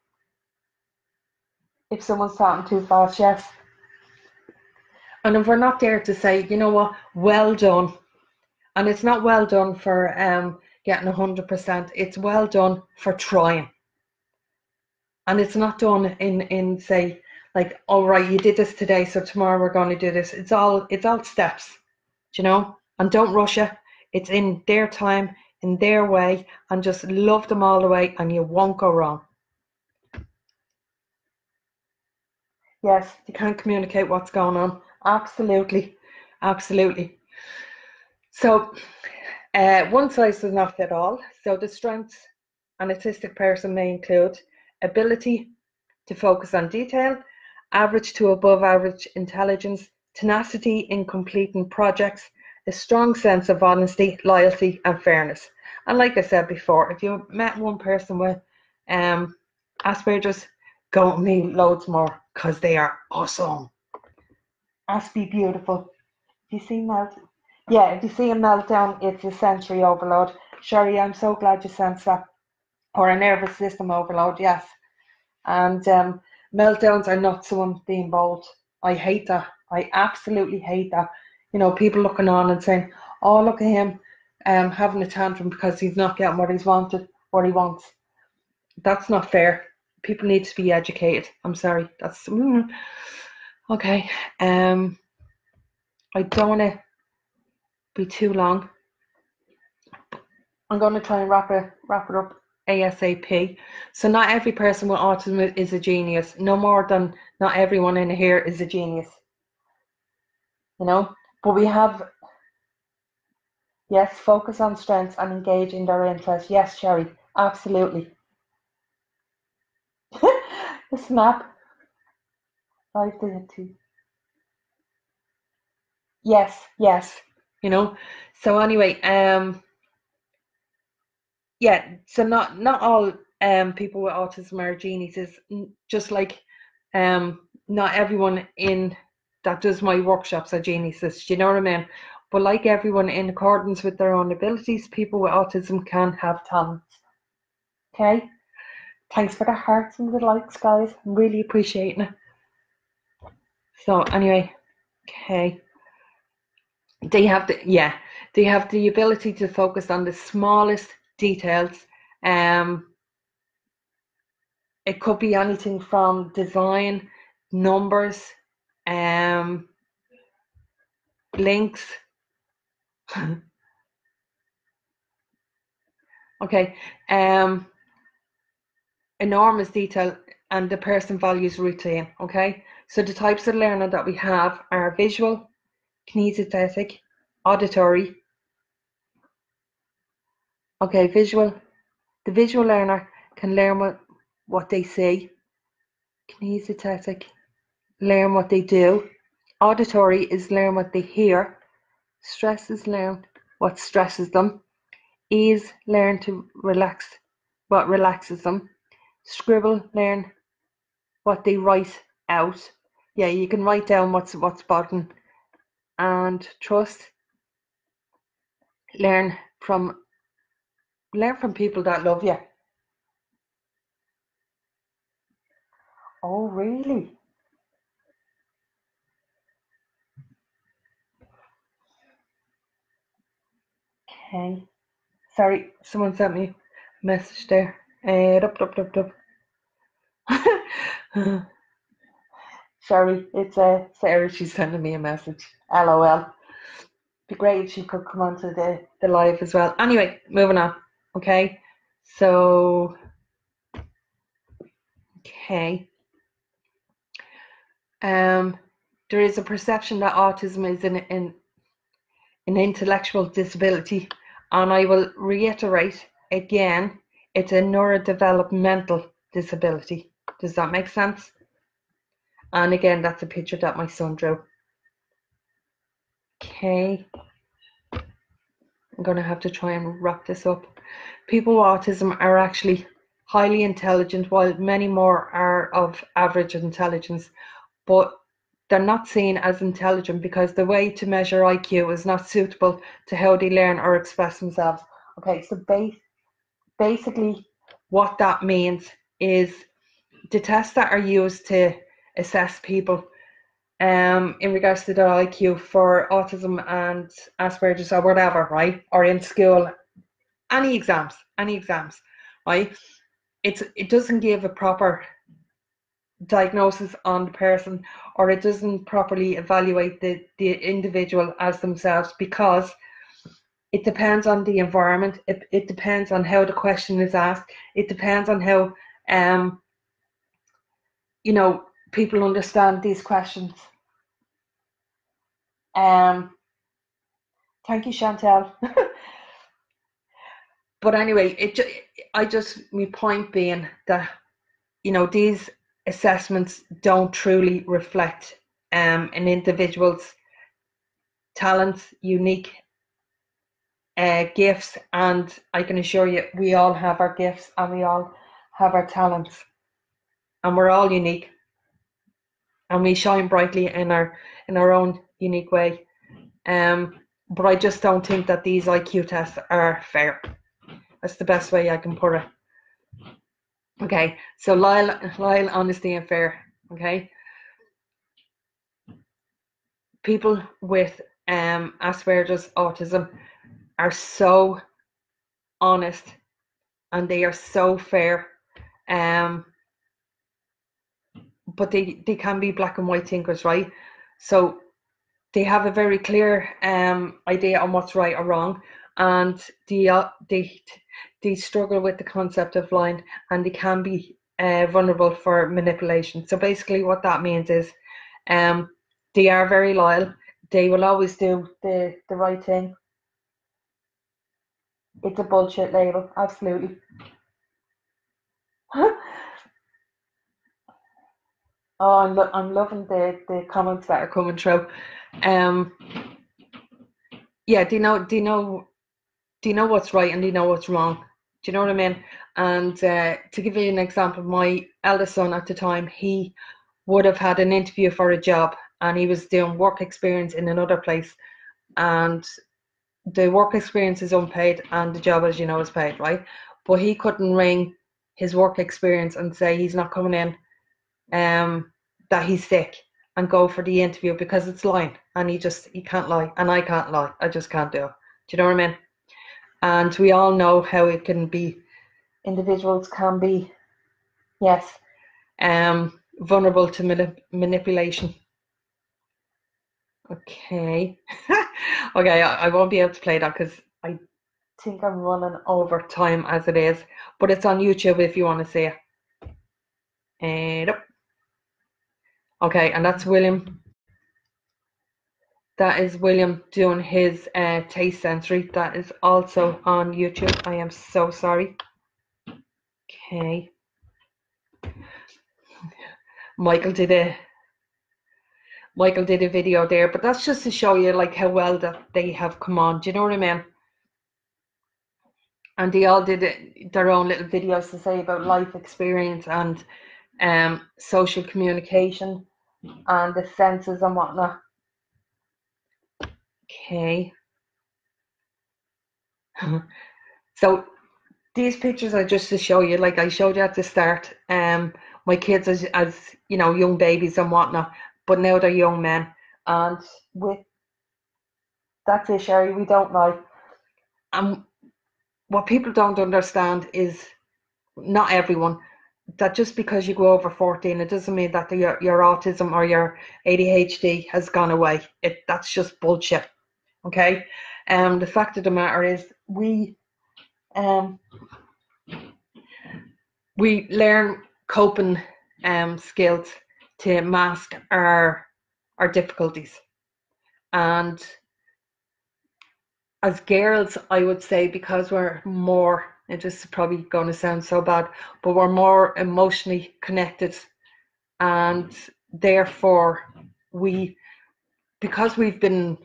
if someone's talking too fast, yes. And if we're not there to say, you know what, well done. And it's not well done for getting 100%. It's well done for trying. And it's not done in say, like, all right, you did this today, so tomorrow we're going to do this. It's all steps, you know. And don't rush it. It's in their time, in their way, and just love them all the way, and you won't go wrong. Yes, you can't communicate what's going on. Absolutely, absolutely. So one size does not fit all. So the strengths an autistic person may include ability to focus on detail, average to above average intelligence, tenacity in completing projects, a strong sense of honesty, loyalty, and fairness. And like I said before, if you met one person with Asperger's, go and meet loads more because they are awesome. Aspie beautiful. If you see melt, yeah, if you see a meltdown, it's a sensory overload. Sherry, I'm so glad you sensed that. Or a nervous system overload, yes. And meltdowns are not someone being bold. I hate that. I absolutely hate that. You know, people looking on and saying, "Oh, look at him, having a tantrum because he's not getting what he's wanted, what he wants." That's not fair. People need to be educated. I'm sorry. That's okay. I don't want to be too long. I'm going to try and wrap it up ASAP. So not every person with autism is a genius. No more than not everyone in here is a genius. You know, but we have, yes, focus on strengths and engage in their interests. Yes, Sherry, absolutely. The snap, 5 to 2. Yes, yes. You know. So anyway, yeah. So not all people with autism are geniuses. Just like not everyone in that does my workshops are geniuses. Do you know what I mean? But like everyone, in accordance with their own abilities, people with autism can have talents. Okay. Thanks for the hearts and the likes, guys. I'm really appreciating it. So anyway, okay. They have the ability to focus on the smallest details. It could be anything from design, numbers, links, Okay. Enormous detail, and the person values routine. Okay. So the types of learning that we have are visual, kinesthetic, auditory. Okay, visual. The visual learner can learn what they see. Kinesthetic, learn what they do. Auditory is learn what they hear. Stress is learn what stresses them. Ease, learn to relax what relaxes them. Scribble, learn what they write out. Yeah, you can write down what's bothering. And trust, learn from people that love you. Oh, really? Okay. Sorry, someone sent me a message there. Sorry, it's Sarah. She's sending me a message. LOL. Be great if she could come onto the live as well. Anyway, moving on. Okay. So, okay. There is a perception that autism is an intellectual disability, and I will reiterate again, it's a neurodevelopmental disability. Does that make sense? And again, that's a picture that my son drew. Okay. I'm going to have to try and wrap this up. People with autism are actually highly intelligent, while many more are of average intelligence, but they're not seen as intelligent because the way to measure IQ is not suitable to how they learn or express themselves. Okay, so basically what that means is the tests that are used to assess people in regards to their IQ for autism and Asperger's or whatever, right? Or in school, any exams, right? It doesn't give a proper diagnosis on the person, or it doesn't properly evaluate the individual as themselves, because it depends on the environment, it depends on how the question is asked, it depends on how you know, people understand these questions. Thank you, Chantel. But anyway, my point being that, you know, these assessments don't truly reflect an individual's talents, unique gifts, and I can assure you, we all have our gifts and we all have our talents, and we're all unique, and we shine brightly in our own unique way. But I just don't think that these IQ tests are fair. That's the best way I can put it. Okay, so Lyle, honesty and fair. Okay, people with Asperger's autism are so honest and they are so fair, but they can be black and white thinkers, right? So they have a very clear idea on what's right or wrong, and they struggle with the concept of lying, and they can be vulnerable for manipulation. So basically what that means is they are very loyal. They will always do the right thing. It's a bullshit label, absolutely. Oh, I'm loving the comments that are coming through. Yeah, do you know what's right and do you know what's wrong? Do you know what I mean? And to give you an example, my eldest son at the time, he would have had an interview for a job, and he was doing work experience in another place, and the work experience is unpaid and the job, as you know, is paid, right? But he couldn't ring his work experience and say he's not coming in, that he's sick, and go for the interview because it's lying, and he can't lie, and I can't lie. I just can't do it. Do you know what I mean? And we all know how it can be. Individuals can be, yes, vulnerable to manipulation. Okay. Okay, I won't be able to play that because I think I'm running over time as it is, but it's on YouTube if you want to see it. And up. Okay, and that's William. That is William doing his taste sensory. That is also on YouTube. I am so sorry. Okay. Michael did a video there, but that's just to show you like how well that they have come on. Do you know what I mean? And they all did their own little videos to say about life experience and social communication and the senses and whatnot. Okay. So these pictures are just to show you, like I showed you at the start, my kids as you know, young babies and whatnot, but now they're young men. And with that's it, Sherry, we don't lie. And what people don't understand is, not everyone, that just because you go over 14, it doesn't mean that your autism or your ADHD has gone away. That's just bullshit. Okay. The fact of the matter is we learn coping skills to mask our difficulties. And as girls, I would say, because we're more, and this is probably going to sound so bad, but we're more emotionally connected, and therefore because we've been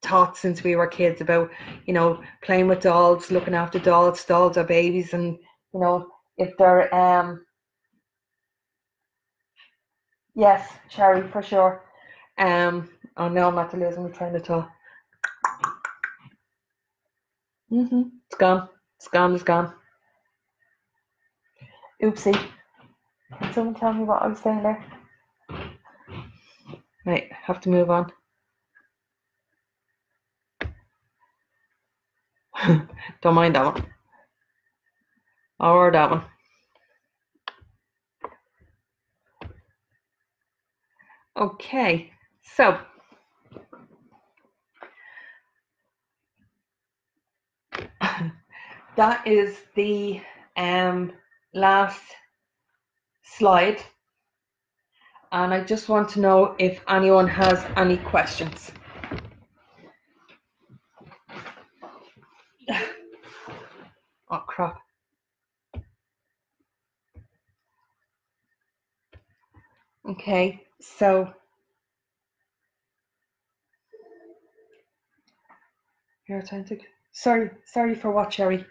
taught since we were kids about, you know, playing with dolls, looking after dolls. Dolls are babies, and you know, if they're yes, Cherry, for sure. Oh no, I'm not losing my train of thought. It's gone. It's gone. It's gone. Oopsie. Can someone tell me what I was saying there? Right, have to move on. Don't mind that one. Or that one. Okay, so that is the last slide, and I just want to know if anyone has any questions. Oh crap. Okay, so you're authentic. Sorry for what, Cherry?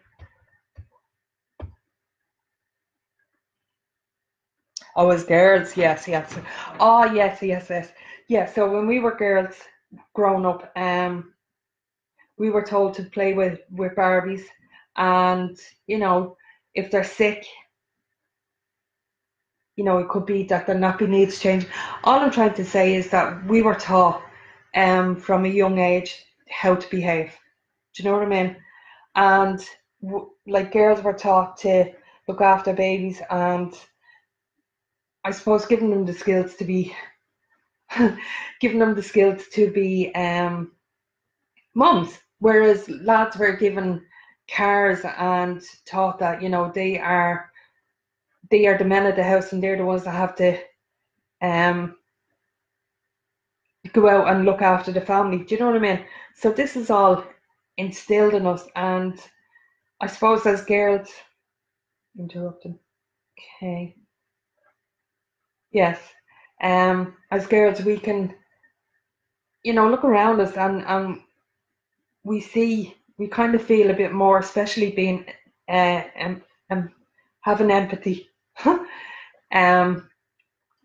Oh, as girls, yes. Oh, yes. Yeah, so when we were girls growing up, we were told to play with Barbies, and you know, if they're sick, you know, it could be that their nappy needs change. All I'm trying to say is that we were taught from a young age how to behave. Do you know what I mean? And like girls were taught to look after babies, and I suppose giving them the skills to be mums, whereas lads were given cars and taught that, you know, they are the men of the house, and they're the ones that have to um go out and look after the family. Do you know what I mean? So this is all instilled in us, and I suppose as girls, interrupting. Okay. Yes. As girls, we can, you know, look around us, and we kind of feel a bit more, especially being having empathy. um,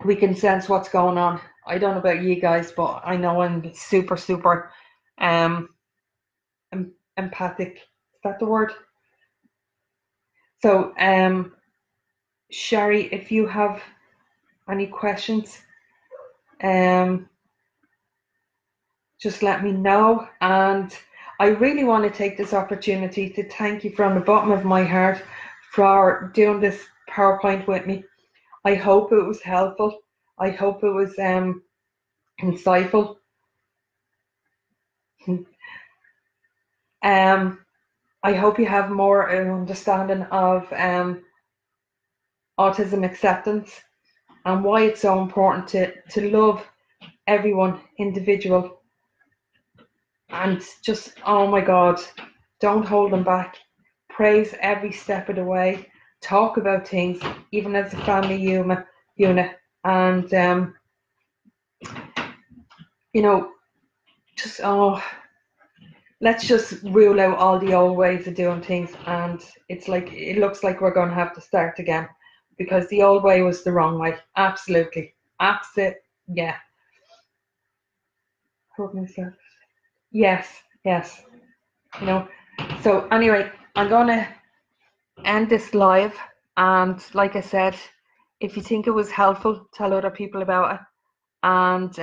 we can sense what's going on. I don't know about you guys, but I know I'm super um empathic. Is that the word? So Sherry, if you have any questions, just let me know. And I really want to take this opportunity to thank you from the bottom of my heart for doing this PowerPoint with me. I hope it was helpful. I hope it was insightful. I hope you have more understanding of autism acceptance and why it's so important to love everyone individual, and just, oh my God, don't hold them back. Praise every step of the way. Talk about things, even as a family unit. And, you know, just, let's just rule out all the old ways of doing things. And it looks like we're going to have to start again, because the old way was the wrong way. Absolutely. Yeah. Yes, yes. You know, so anyway, I'm going to end this live. And like I said, if you think it was helpful, tell other people about it. And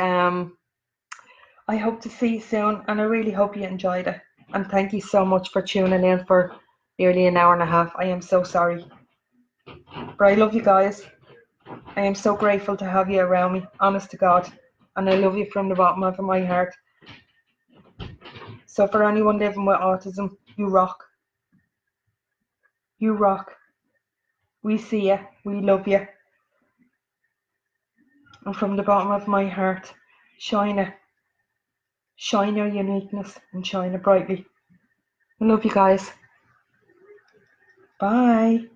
I hope to see you soon. And I really hope you enjoyed it. And thank you so much for tuning in for nearly an hour and a half. I am so sorry. But I love you guys. I am so grateful to have you around me, honest to God. And I love you from the bottom of my heart. So for anyone living with autism, you rock. You rock. We see you. We love you. And from the bottom of my heart, shine it. Shine your uniqueness and shine it brightly. I love you guys. Bye.